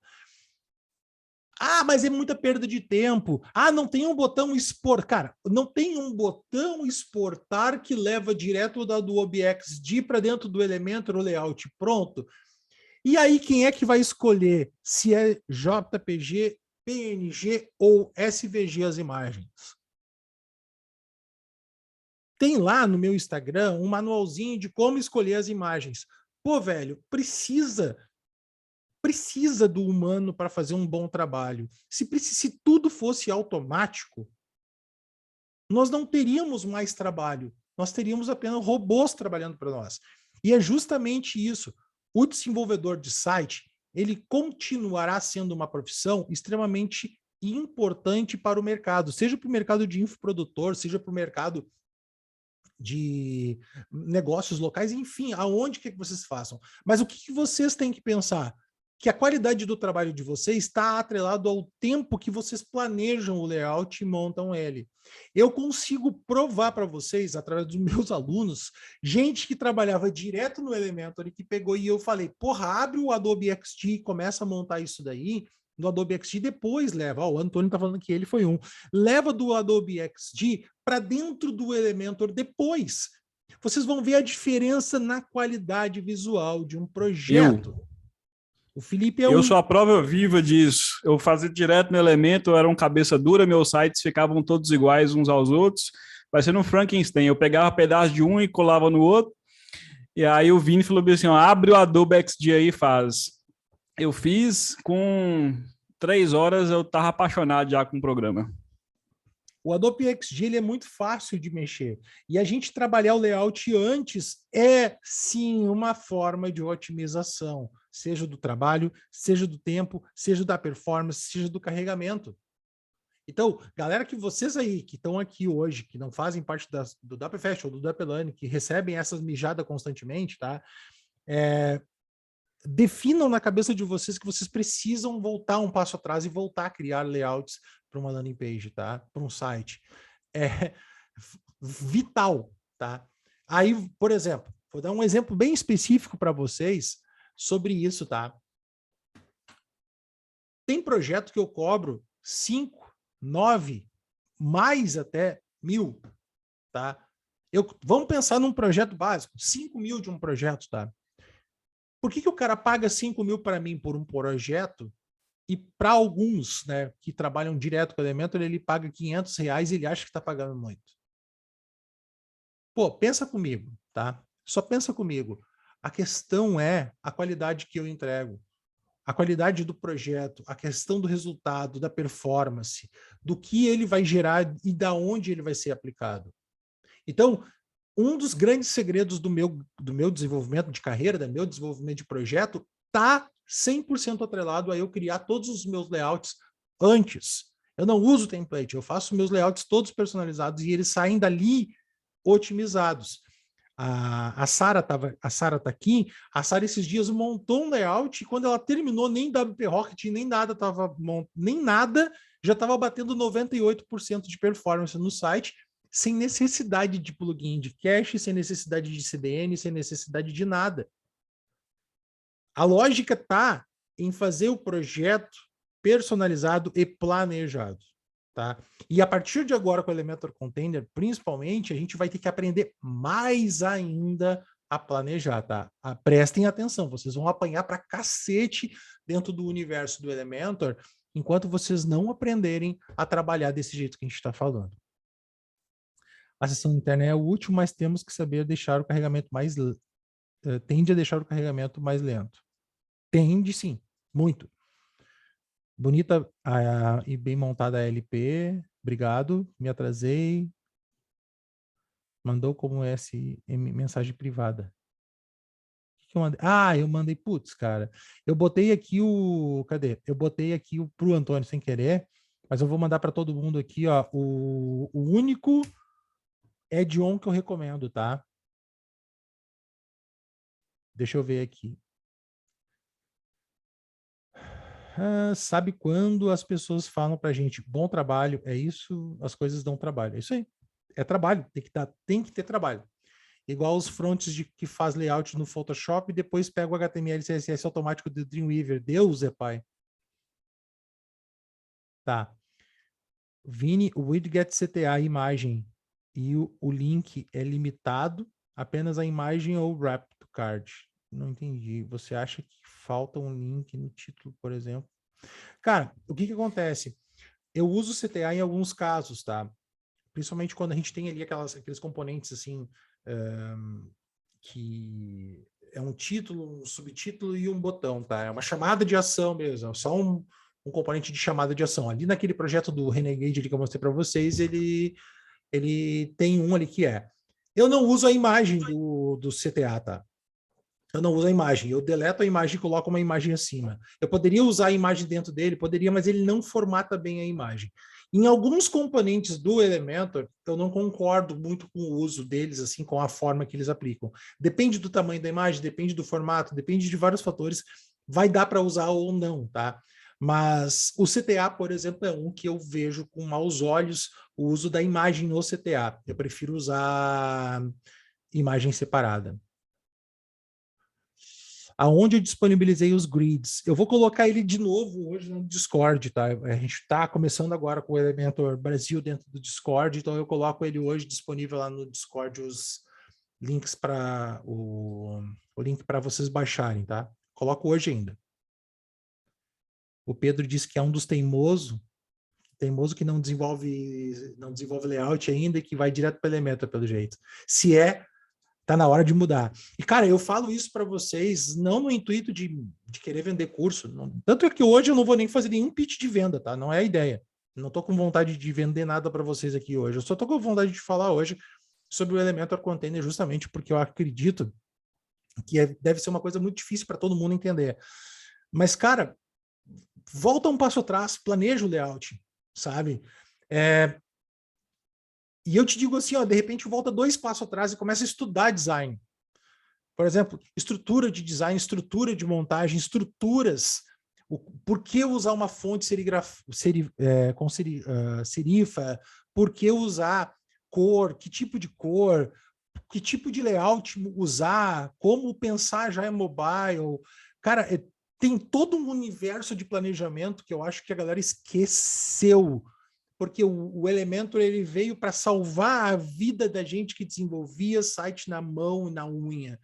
Ah, mas é muita perda de tempo. Ah, não tem um botão expor. Cara, não tem um botão exportar que leva direto da Adobe XD para dentro do Elementor o layout. Pronto. E aí, quem é que vai escolher se é JPG, PNG ou SVG as imagens? tem lá no meu Instagram um manualzinho de como escolher as imagens. Pô, velho, precisa do humano para fazer um bom trabalho. Se tudo fosse automático, nós não teríamos mais trabalho. Nós teríamos apenas robôs trabalhando para nós. E é justamente isso. O desenvolvedor de site, ele continuará sendo uma profissão extremamente importante para o mercado, seja para o mercado de infoprodutor, seja para o mercado de negócios locais, enfim, aonde que vocês façam. Mas o que vocês têm que pensar? Que a qualidade do trabalho de vocês está atrelado ao tempo que vocês planejam o layout e montam ele. Eu consigo provar para vocês, através dos meus alunos, gente que trabalhava direto no Elementor e que pegou e eu falei, porra, abre o Adobe XD e começa a montar isso daí, no Adobe XD, depois leva, o Antônio está falando que ele foi um, leva do Adobe XD para dentro do Elementor depois. Vocês vão ver a diferença na qualidade visual de um projeto. O Felipe é Eu sou a prova viva disso. Eu fazia direto no Elementor, eu era um cabeça dura, meus sites ficavam todos iguais uns aos outros, parecendo um Frankenstein. Eu pegava pedaço de um e colava no outro, e aí o Vini falou assim, ó, abre o Adobe XD aí e faz. Eu fiz, com 3 horas eu estava apaixonado já com o programa. O Adobe XD ele é muito fácil de mexer. E a gente trabalhar o layout antes é, sim, uma forma de otimização, seja do trabalho, seja do tempo, seja da performance, seja do carregamento. Então, galera, que vocês aí que estão aqui hoje, que não fazem parte do DAPFest ou do DAPLAN, que recebem essas mijadas constantemente, tá? Definam na cabeça de vocês que vocês precisam voltar um passo atrás e voltar a criar layouts para uma landing page, tá? Para um site. É vital, tá? Aí, por exemplo, vou dar um exemplo bem específico para vocês sobre isso, tá? Tem projeto que eu cobro 5, 9, mais até 1.000, tá? Vamos pensar num projeto básico, 5.000 de um projeto, tá? Por que o cara paga 5.000 para mim por um projeto e para alguns, né, que trabalham direto com o Elementor, ele paga R$500 e ele acha que está pagando muito? Pô, pensa comigo, tá? Só pensa comigo. A questão é a qualidade que eu entrego, a qualidade do projeto, a questão do resultado, da performance, do que ele vai gerar e da onde ele vai ser aplicado. Então, um dos grandes segredos do meu desenvolvimento de carreira, do meu desenvolvimento de projeto, está 100% atrelado a eu criar todos os meus layouts antes. Eu não uso template, eu faço meus layouts todos personalizados e eles saem dali otimizados. A Sara tá aqui, a Sara esses dias montou um layout e quando ela terminou, nem WP Rocket, nem nada já estava batendo 98% de performance no site, sem necessidade de plugin de cache, sem necessidade de CDN, sem necessidade de nada. A lógica está em fazer o projeto personalizado e planejado, tá? E a partir de agora com o Elementor Container, principalmente, a gente vai ter que aprender mais ainda a planejar, tá? Prestem atenção, vocês vão apanhar para cacete dentro do universo do Elementor, enquanto vocês não aprenderem a trabalhar desse jeito que a gente está falando. A sessão interna é útil, mas temos que saber deixar o carregamento mais... tende a deixar o carregamento mais lento. Tende, sim. Muito. Bonita e bem montada a LP. Obrigado. Me atrasei. Mandou como mensagem privada. O que eu mandei? Ah, eu mandei... Putz, cara. Eu botei aqui o... Cadê? Eu botei aqui pro Antônio sem querer, mas eu vou mandar para todo mundo aqui, ó. O único... add-on que eu recomendo, tá? Deixa eu ver aqui. Sabe quando as pessoas falam pra gente, bom trabalho, é isso, as coisas dão trabalho. É isso aí. É trabalho, tem que ter trabalho. Igual os fronts que faz layout no Photoshop e depois pega o HTML e CSS automático do Dreamweaver. Deus é pai. Tá. Vini, o widget CTA imagem e o link é limitado apenas à imagem ou wrap do card. Não entendi. Você acha que falta um link no título, por exemplo? Cara, o que acontece? Eu uso CTA em alguns casos, tá? principalmente quando a gente tem ali aqueles componentes assim, que é um título, um subtítulo e um botão, tá? É uma chamada de ação mesmo, é só um componente de chamada de ação. Ali naquele projeto do Renegade ali que eu mostrei para vocês, ele tem um ali que é: eu não uso a imagem do CTA, tá? Eu não uso a imagem, eu deleto a imagem e coloco uma imagem acima. Eu poderia usar a imagem dentro dele, poderia, mas ele não formata bem a imagem. Em alguns componentes do Elementor, eu não concordo muito com o uso deles, assim, com a forma que eles aplicam. Depende do tamanho da imagem, depende do formato, depende de vários fatores, vai dar para usar ou não, tá? Mas o CTA, por exemplo, é um que eu vejo com maus olhos o uso da imagem no CTA. Eu prefiro usar imagem separada. Aonde eu disponibilizei os grids. Eu vou colocar ele de novo hoje no Discord, tá? A gente está começando agora com o Elementor Brasil dentro do Discord, então eu coloco ele hoje disponível lá no Discord, os links para o link para vocês baixarem, tá? Coloco hoje ainda. O Pedro disse que é um dos teimoso que não desenvolve layout ainda e que vai direto para o Elementor, pelo jeito. Se é, tá na hora de mudar. E, cara, eu falo isso para vocês não no intuito de querer vender curso. Não, tanto é que hoje eu não vou nem fazer nenhum pitch de venda, tá? Não é a ideia. Não tô com vontade de vender nada para vocês aqui hoje. Eu só tô com vontade de falar hoje sobre o Elementor Container justamente porque eu acredito que deve ser uma coisa muito difícil para todo mundo entender. Mas, cara, volta um passo atrás, planeja o layout, sabe? E eu te digo assim, ó, de repente volta 2 passos atrás e começa a estudar design. Por exemplo, estrutura de design, estrutura de montagem, estruturas. Por que usar uma fonte com serifa? Por que usar cor? Que tipo de cor? Que tipo de layout usar? Como pensar já em mobile? Cara, tem todo um universo de planejamento que eu acho que a galera esqueceu. Porque o Elementor ele veio para salvar a vida da gente que desenvolvia site na mão e na unha.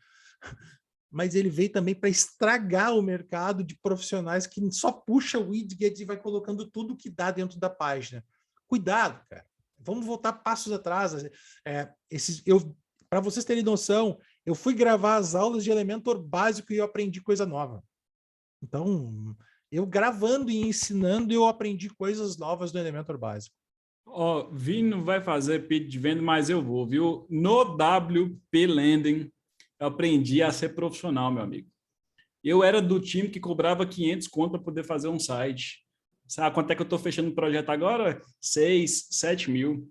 Mas ele veio também para estragar o mercado de profissionais que só puxa o widget e vai colocando tudo que dá dentro da página. Cuidado, cara. Vamos voltar passos atrás. Para vocês terem noção, eu fui gravar as aulas de Elementor básico e eu aprendi coisa nova. Então, eu gravando e ensinando, eu aprendi coisas novas do Elementor básico. Ó, Vini não vai fazer pitch de venda, mas eu vou, viu? No WP Landing, eu aprendi a ser profissional, meu amigo. Eu era do time que cobrava 500 conto para poder fazer um site. Sabe quanto é que eu estou fechando o projeto agora? 6, 7 mil.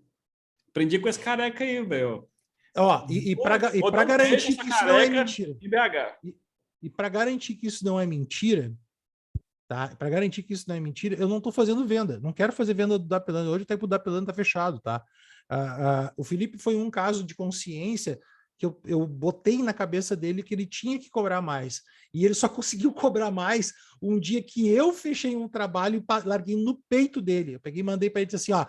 Aprendi com esse careca aí, velho. Ó, e para garantir que isso não é mentira. E para garantir que isso não é mentira, tá? Para garantir que isso não é mentira, eu não estou fazendo venda. Não quero fazer venda do Dapelando. Hoje o tempo do Dapelando está fechado, tá? O Felipe foi um caso de consciência que eu botei na cabeça dele que ele tinha que cobrar mais. E ele só conseguiu cobrar mais um dia que eu fechei um trabalho e larguei no peito dele. Eu peguei e mandei para ele assim, ó,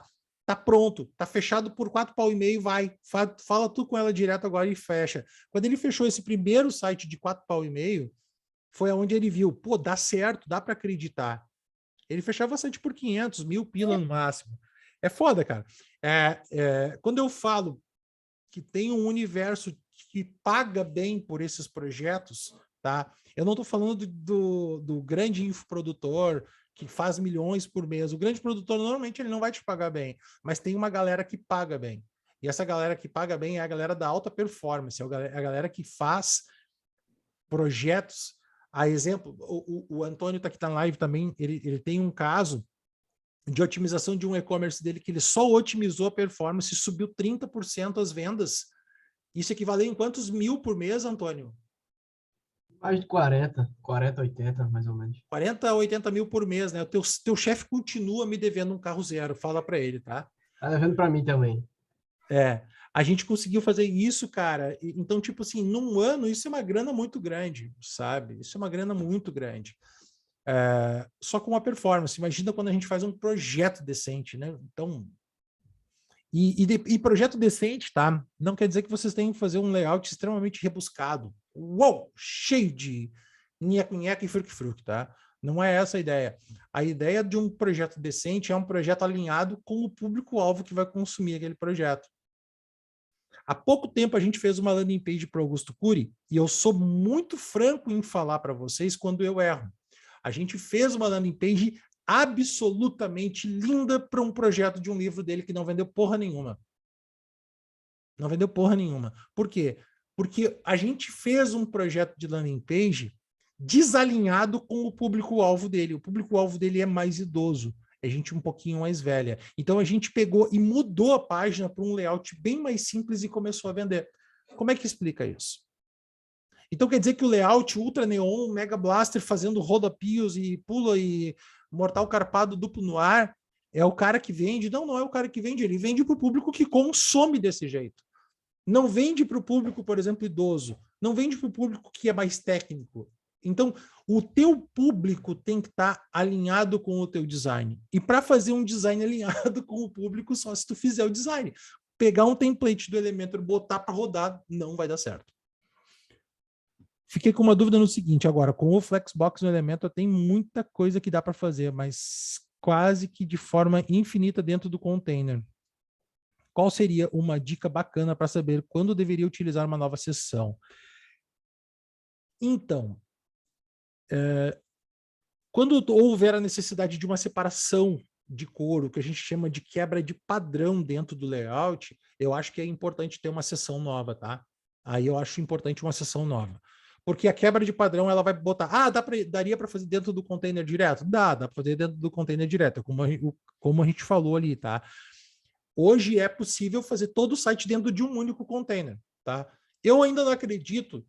tá pronto, tá fechado por 4,5 pau, vai, fala tu com ela direto agora e fecha. Quando ele fechou esse primeiro site de 4,5 pau, foi aonde ele viu, pô, dá certo, dá para acreditar. Ele fechava site por 500, 1.000 pila no máximo. É foda, cara. Quando eu falo que tem um universo que paga bem por esses projetos, tá? Eu não estou falando do grande infoprodutor que faz milhões por mês. O grande produtor, normalmente, ele não vai te pagar bem, mas tem uma galera que paga bem. E essa galera que paga bem é a galera da alta performance, é a galera que faz projetos. A exemplo, o Antônio está aqui na live também, ele tem um caso de otimização de um e-commerce dele que ele só otimizou a performance e subiu 30% as vendas. Isso equivaleu em quantos mil por mês, Antônio? Mais de 40, 80, mais ou menos. 40 a 80 mil por mês, né? O teu chefe continua me devendo um carro zero, fala para ele, tá? Tá devendo para mim também. A gente conseguiu fazer isso, cara. Então, tipo assim, num ano, isso é uma grana muito grande, sabe? Isso é uma grana muito grande. Só com a performance. Imagina quando a gente faz um projeto decente, né? Então, e projeto decente, tá? Não quer dizer que vocês tenham que fazer um layout extremamente rebuscado. Uou! Cheio de nheco-nheco e fruque-fruque, tá? Não é essa a ideia. A ideia de um projeto decente é um projeto alinhado com o público-alvo que vai consumir aquele projeto. Há pouco tempo a gente fez uma landing page para o Augusto Cury e eu sou muito franco em falar para vocês quando eu erro. A gente fez uma landing page absolutamente linda para um projeto de um livro dele que não vendeu porra nenhuma. Não vendeu porra nenhuma. Por quê? Porque a gente fez um projeto de landing page desalinhado com o público-alvo dele. O público-alvo dele é mais idoso, é gente um pouquinho mais velha. Então a gente pegou e mudou a página para um layout bem mais simples e começou a vender. Como é que explica isso? Então quer dizer que o layout Ultra Neon, Mega Blaster fazendo rodopios e pula e mortal carpado duplo no ar é o cara que vende? Não, não é o cara que vende, ele vende para o público que consome desse jeito. Não vende para o público, por exemplo, idoso. Não vende para o público que é mais técnico. Então, o teu público tem que estar alinhado com o teu design. E para fazer um design alinhado com o público, só se tu fizer o design. Pegar um template do Elementor, botar para rodar, não vai dar certo. Fiquei com uma dúvida no seguinte agora. Com o Flexbox no Elementor, tem muita coisa que dá para fazer, mas quase que de forma infinita dentro do container. Qual seria uma dica bacana para saber quando deveria utilizar uma nova seção? Então, quando houver a necessidade de uma separação de cor, o que a gente chama de quebra de padrão dentro do layout, eu acho que é importante ter uma seção nova, tá? Aí eu acho importante uma seção nova. Porque a quebra de padrão, ela vai botar, daria para fazer dentro do container direto? Dá para fazer dentro do container direto, como a gente falou ali, tá? Hoje é possível fazer todo o site dentro de um único container, tá? Eu ainda não acredito,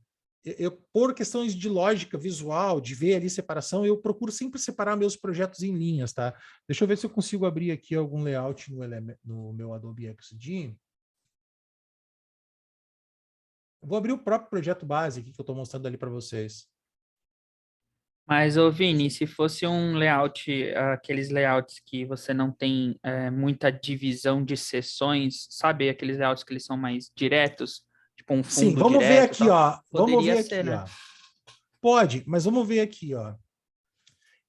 por questões de lógica visual, de ver ali separação, eu procuro sempre separar meus projetos em linhas, tá? Deixa eu ver se eu consigo abrir aqui algum layout no meu Adobe XD. Eu vou abrir o próprio projeto base aqui que eu estou mostrando ali para vocês. Mas, ô Vini, se fosse um layout, aqueles layouts que você não tem muita divisão de seções, sabe? Aqueles layouts que eles são mais diretos, tipo um fundo Sim, vamos direto, ver aqui, tal. ó. Vamos Poderia ver ser, aqui, né? ó. Pode, mas vamos ver aqui, ó.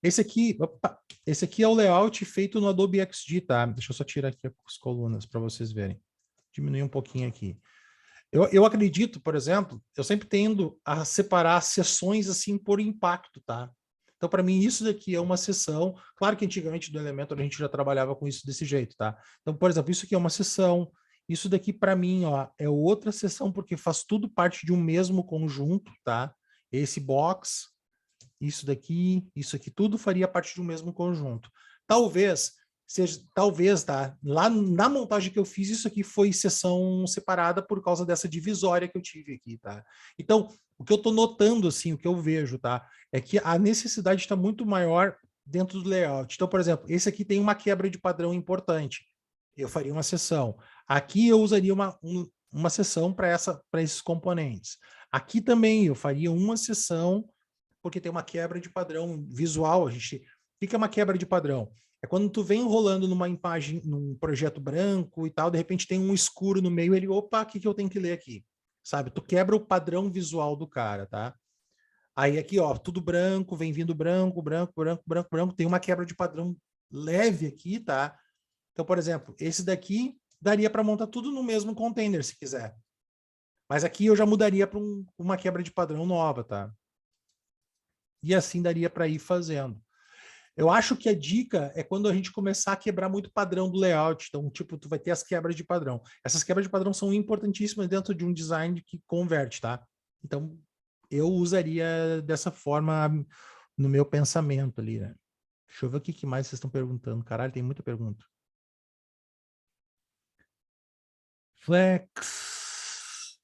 Esse aqui é o layout feito no Adobe XD, tá? Deixa eu só tirar aqui as colunas para vocês verem. Diminuir um pouquinho aqui. Eu acredito, por exemplo, eu sempre tendo a separar seções assim por impacto, tá? Então, para mim, isso daqui é uma seção. Claro que antigamente do Elementor a gente já trabalhava com isso desse jeito, tá? Então, por exemplo, isso aqui é uma seção. Isso daqui, para mim, ó, é outra seção, porque faz tudo parte de um mesmo conjunto, tá? Esse box, isso daqui, isso aqui, tudo faria parte de um mesmo conjunto. Talvez, tá? Lá na montagem que eu fiz, isso aqui foi seção separada por causa dessa divisória que eu tive aqui, tá? Então, o que eu estou notando, assim, o que eu vejo, tá? É que a necessidade está muito maior dentro do layout. Então, por exemplo, esse aqui tem uma quebra de padrão importante. Eu faria uma seção. Aqui eu usaria uma seção para esses componentes. Aqui também eu faria uma seção porque tem uma quebra de padrão visual. O que é uma quebra de padrão? É quando tu vem enrolando numa imagem, num projeto branco e tal, de repente tem um escuro no meio, ele, opa, o que eu tenho que ler aqui? Sabe? Tu quebra o padrão visual do cara, tá? Aí aqui, ó, tudo branco, vem vindo branco, branco, branco, branco, branco, tem uma quebra de padrão leve aqui, tá? Então, por exemplo, esse daqui daria para montar tudo no mesmo container, se quiser. Mas aqui eu já mudaria para uma quebra de padrão nova, tá? E assim daria para ir fazendo. Eu acho que a dica é quando a gente começar a quebrar muito padrão do layout. Então, tipo, tu vai ter as quebras de padrão. Essas quebras de padrão são importantíssimas dentro de um design que converte, tá? Então, eu usaria dessa forma no meu pensamento ali, né? Deixa eu ver o que mais vocês estão perguntando. Caralho, tem muita pergunta. Flex.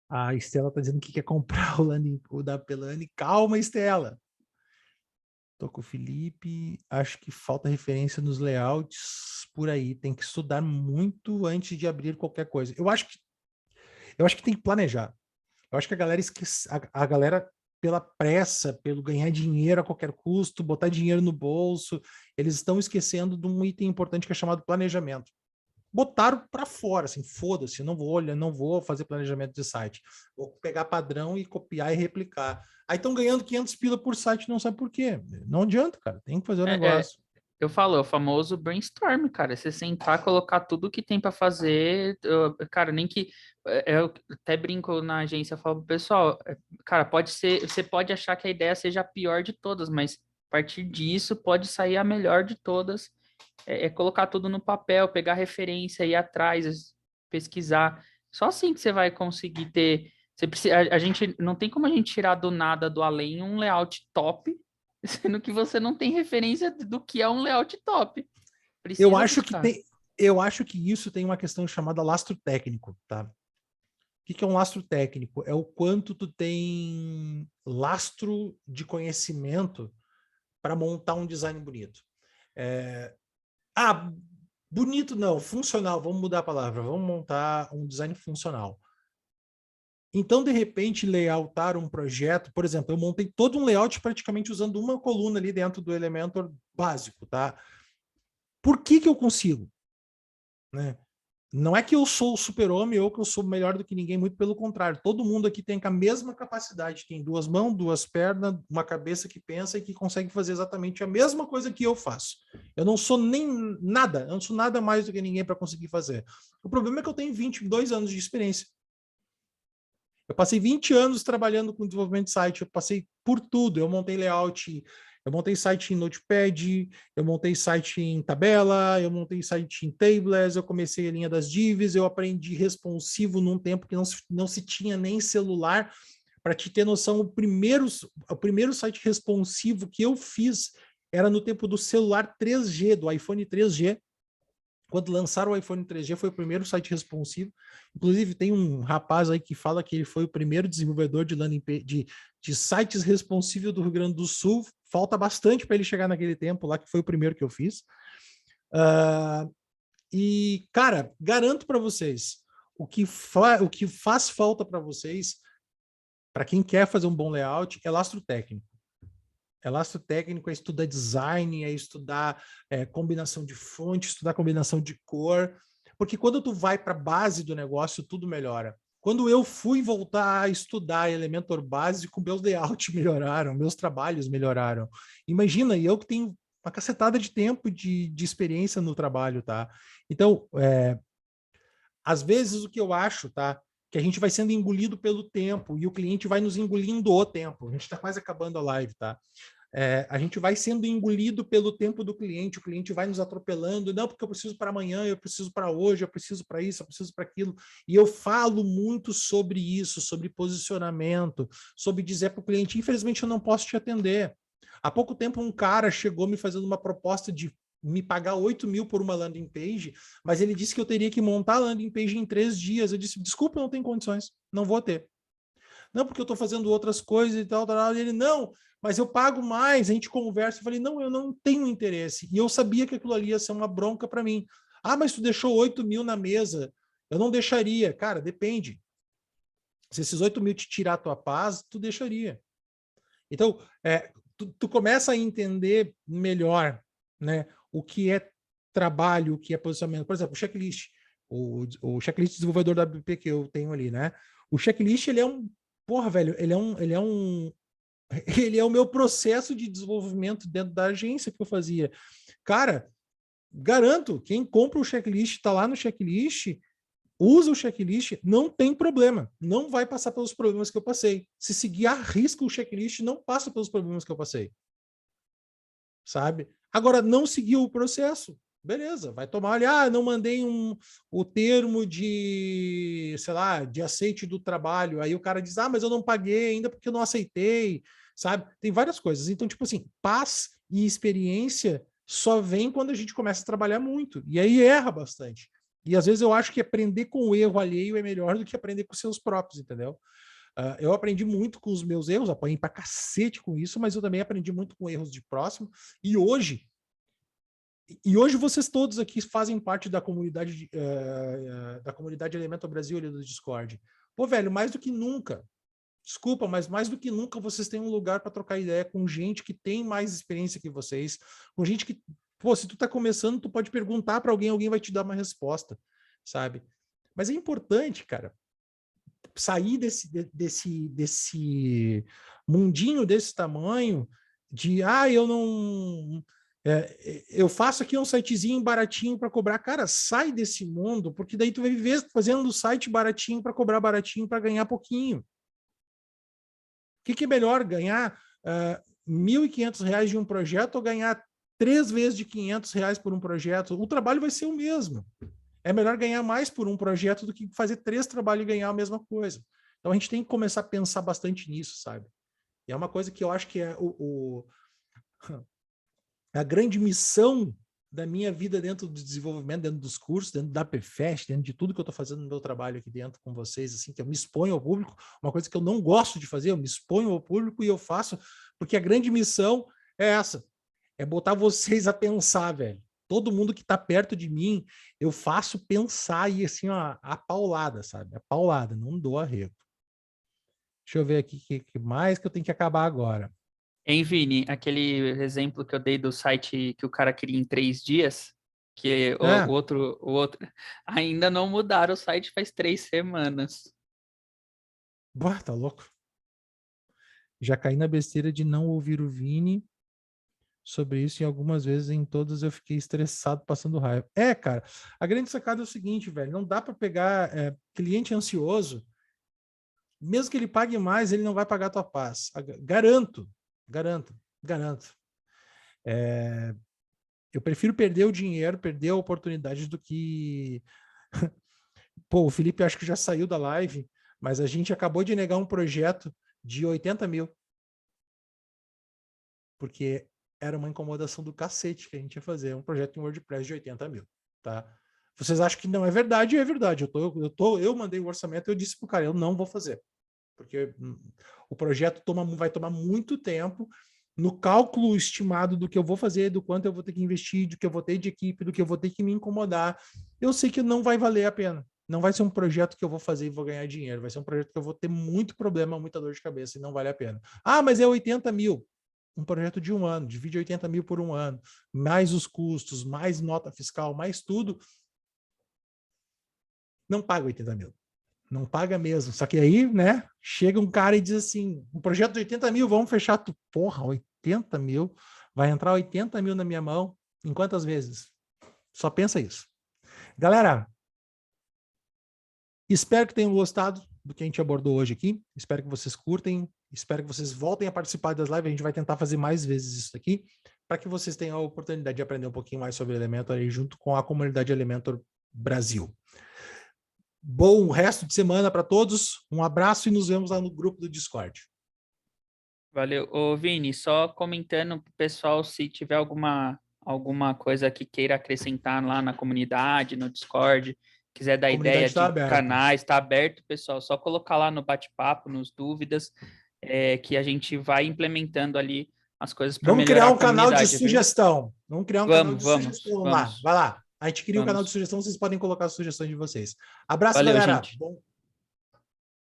A Estela tá dizendo que quer comprar o da Pelani. Calma, Estela. Tô com o Felipe. Acho que falta referência nos layouts por aí. Tem que estudar muito antes de abrir qualquer coisa. Eu acho que tem que planejar. Eu acho que a galera esquece, a galera, pela pressa, pelo ganhar dinheiro a qualquer custo, botar dinheiro no bolso, eles estão esquecendo de um item importante que é chamado planejamento. botaram para fora, assim, foda-se, não vou fazer planejamento de site. Vou pegar padrão e copiar e replicar. Aí estão ganhando 500 pila por site, não sabe por quê. Não adianta, cara, tem que fazer o negócio. Eu falo, é o famoso brainstorm, cara. Você sentar, colocar tudo que tem para fazer. Cara, nem que. Eu até brinco na agência, eu falo pro pessoal, cara, pode ser. Você pode achar que a ideia seja a pior de todas, mas a partir disso pode sair a melhor de todas. É colocar tudo no papel, pegar referência, ir atrás, pesquisar. Só assim que você vai conseguir ter. Você precisa, a gente não tem como a gente tirar do nada, do além, um layout top, sendo que você não tem referência do que é um layout top. Precisa buscar. Eu acho que isso tem uma questão chamada lastro técnico, tá? O que é um lastro técnico? É o quanto tu tem lastro de conhecimento para montar um design bonito. Bonito não, funcional, vamos mudar a palavra, vamos montar um design funcional. Então, de repente, layoutar um projeto, por exemplo, eu montei todo um layout praticamente usando uma coluna ali dentro do Elementor básico, tá? Por que eu consigo? Né? Não é que eu sou o super-homem ou que eu sou melhor do que ninguém, muito pelo contrário. Todo mundo aqui tem a mesma capacidade, tem 2 mãos, 2 pernas, uma cabeça que pensa e que consegue fazer exatamente a mesma coisa que eu faço. Eu não sou nem nada, eu não sou nada mais do que ninguém para conseguir fazer. O problema é que eu tenho 22 anos de experiência. Eu passei 20 anos trabalhando com desenvolvimento de site, eu passei por tudo. Eu montei layout, eu montei site em Notepad, eu montei site em tabela, eu montei site em tables, eu comecei a linha das divs, eu aprendi responsivo num tempo que não se tinha nem celular. Para te ter noção, o primeiro site responsivo que eu fiz era no tempo do celular 3G, do iPhone 3G. Quando lançaram o iPhone 3G, foi o primeiro site responsivo. Inclusive, tem um rapaz aí que fala que ele foi o primeiro desenvolvedor de landing page, de sites responsivos do Rio Grande do Sul. Falta bastante para ele chegar naquele tempo lá, que foi o primeiro que eu fiz. E, cara, garanto para vocês, o que faz falta para vocês, para quem quer fazer um bom layout, é lastro técnico. Lastro técnico é estudar design, é estudar combinação de fonte, estudar combinação de cor, porque quando tu vai para a base do negócio, tudo melhora. Quando eu fui voltar a estudar Elementor básico, meus layouts melhoraram, meus trabalhos melhoraram. Imagina, eu que tenho uma cacetada de tempo de experiência no trabalho, tá? Então, às vezes o que eu acho, tá? Que a gente vai sendo engolido pelo tempo e o cliente vai nos engolindo o tempo. A gente está quase acabando a live, tá? A gente vai sendo engolido pelo tempo do cliente, o cliente vai nos atropelando, não, porque eu preciso para amanhã, eu preciso para hoje, eu preciso para isso, eu preciso para aquilo. E eu falo muito sobre isso, sobre posicionamento, sobre dizer para o cliente, infelizmente eu não posso te atender. Há pouco tempo um cara chegou me fazendo uma proposta de me pagar 8 mil por uma landing page, mas ele disse que eu teria que montar a landing page em 3 dias. Eu disse, desculpa, eu não tenho condições, não vou ter. Não, porque eu estou fazendo outras coisas e tal, tal. E ele, não, mas eu pago mais, a gente conversa. Eu falei, não, eu não tenho interesse. E eu sabia que aquilo ali ia ser uma bronca para mim. Ah, mas tu deixou 8 mil na mesa. Eu não deixaria. Cara, depende. Se esses 8 mil te tirar a tua paz, tu deixaria. Então, tu começa a entender melhor, né, o que é trabalho, o que é posicionamento. Por exemplo, o checklist. O checklist desenvolvedor da WP que eu tenho ali, né? O checklist, ele é um... Porra, velho, ele é o meu processo de desenvolvimento dentro da agência que eu fazia. Cara, garanto, quem compra o checklist, está lá no checklist, usa o checklist, não tem problema. Não vai passar pelos problemas que eu passei. Se seguir a risca o checklist, não passa pelos problemas que eu passei. Sabe? Agora, não seguiu o processo. Beleza, vai tomar ali, não mandei o termo de, sei lá, de aceite do trabalho. Aí o cara diz, mas eu não paguei ainda porque eu não aceitei, sabe? Tem várias coisas. Então, tipo assim, paz e experiência só vem quando a gente começa a trabalhar muito. E aí erra bastante. E às vezes eu acho que aprender com o erro alheio é melhor do que aprender com os seus próprios, entendeu? Eu aprendi muito com os meus erros, apanhei pra cacete com isso, mas eu também aprendi muito com erros de próximo. E hoje vocês todos aqui fazem parte da comunidade Elementor Brasil ali do Discord. Pô, velho, mais do que nunca, desculpa, mas mais do que nunca vocês têm um lugar para trocar ideia com gente que tem mais experiência que vocês, com gente que Pô, se tu tá começando, tu pode perguntar para alguém, alguém vai te dar uma resposta, sabe? Mas é importante, cara, sair desse mundinho desse tamanho de, eu não... eu faço aqui um sitezinho baratinho para cobrar. Cara, sai desse mundo, porque daí tu vai viver fazendo um site baratinho para cobrar baratinho para ganhar pouquinho. O que é melhor, ganhar R$ 1.500 de um projeto ou ganhar 3 vezes de R$ 500 por um projeto? O trabalho vai ser o mesmo. É melhor ganhar mais por um projeto do que fazer 3 trabalhos e ganhar a mesma coisa. Então a gente tem que começar a pensar bastante nisso, sabe? E é uma coisa que eu acho que é a grande missão da minha vida dentro do desenvolvimento, dentro dos cursos, dentro da PFest, dentro de tudo que eu estou fazendo no meu trabalho aqui dentro com vocês, assim, que eu me exponho ao público, uma coisa que eu não gosto de fazer, eu me exponho ao público e eu faço, porque a grande missão é essa, é botar vocês a pensar, velho. Todo mundo que está perto de mim, eu faço pensar e assim, ó, a paulada, sabe? A paulada, não dou arrego. Deixa eu ver aqui o que mais que eu tenho que acabar agora. Hein, Vini, aquele exemplo que eu dei do site que o cara queria em 3 dias, que o outro ainda não mudaram o site faz 3 semanas. Bah, tá louco. Já caí na besteira de não ouvir o Vini sobre isso e algumas vezes em todas eu fiquei estressado, passando raiva. Cara, a grande sacada é o seguinte, velho, não dá para pegar cliente ansioso, mesmo que ele pague mais, ele não vai pagar a tua paz. Garanto. Eu prefiro perder o dinheiro, perder a oportunidade do que... Pô, o Felipe acho que já saiu da live, mas a gente acabou de negar um projeto de 80 mil. Porque era uma incomodação do cacete que a gente ia fazer, um projeto em WordPress de 80 mil, tá? Vocês acham que não é verdade? É verdade. Eu mandei o orçamento e eu disse pro cara, eu não vou fazer. Porque o projeto vai tomar muito tempo no cálculo estimado do que eu vou fazer, do quanto eu vou ter que investir, do que eu vou ter de equipe, do que eu vou ter que me incomodar. Eu sei que não vai valer a pena. Não vai ser um projeto que eu vou fazer e vou ganhar dinheiro. Vai ser um projeto que eu vou ter muito problema, muita dor de cabeça e não vale a pena. Mas é 80 mil. Um projeto de 1 ano, divide 80 mil por 1 ano, mais os custos, mais nota fiscal, mais tudo. Não paga 80 mil. Não paga mesmo. Só que aí, né, chega um cara e diz assim, um projeto de 80 mil, vamos fechar. Porra, 80 mil? Vai entrar 80 mil na minha mão em quantas vezes? Só pensa isso. Galera, espero que tenham gostado do que a gente abordou hoje aqui. Espero que vocês curtem. Espero que vocês voltem a participar das lives. A gente vai tentar fazer mais vezes isso aqui, para que vocês tenham a oportunidade de aprender um pouquinho mais sobre Elementor aí junto com a comunidade Elementor Brasil. Bom resto de semana para todos. Um abraço e nos vemos lá no grupo do Discord. Valeu. Ô, Vini, só comentando pro pessoal se tiver alguma coisa que queira acrescentar lá na comunidade, no Discord, quiser dar ideia de canais, está aberto, pessoal. Só colocar lá no bate-papo, nos dúvidas, que a gente vai implementando ali as coisas para melhorar a comunidade. Vamos criar um canal de sugestão. Vamos criar um canal de sugestão lá. Vamos. Vai lá. A gente cria um canal de sugestão, vocês podem colocar as sugestões de vocês. Abraço, Valeu, galera. Gente.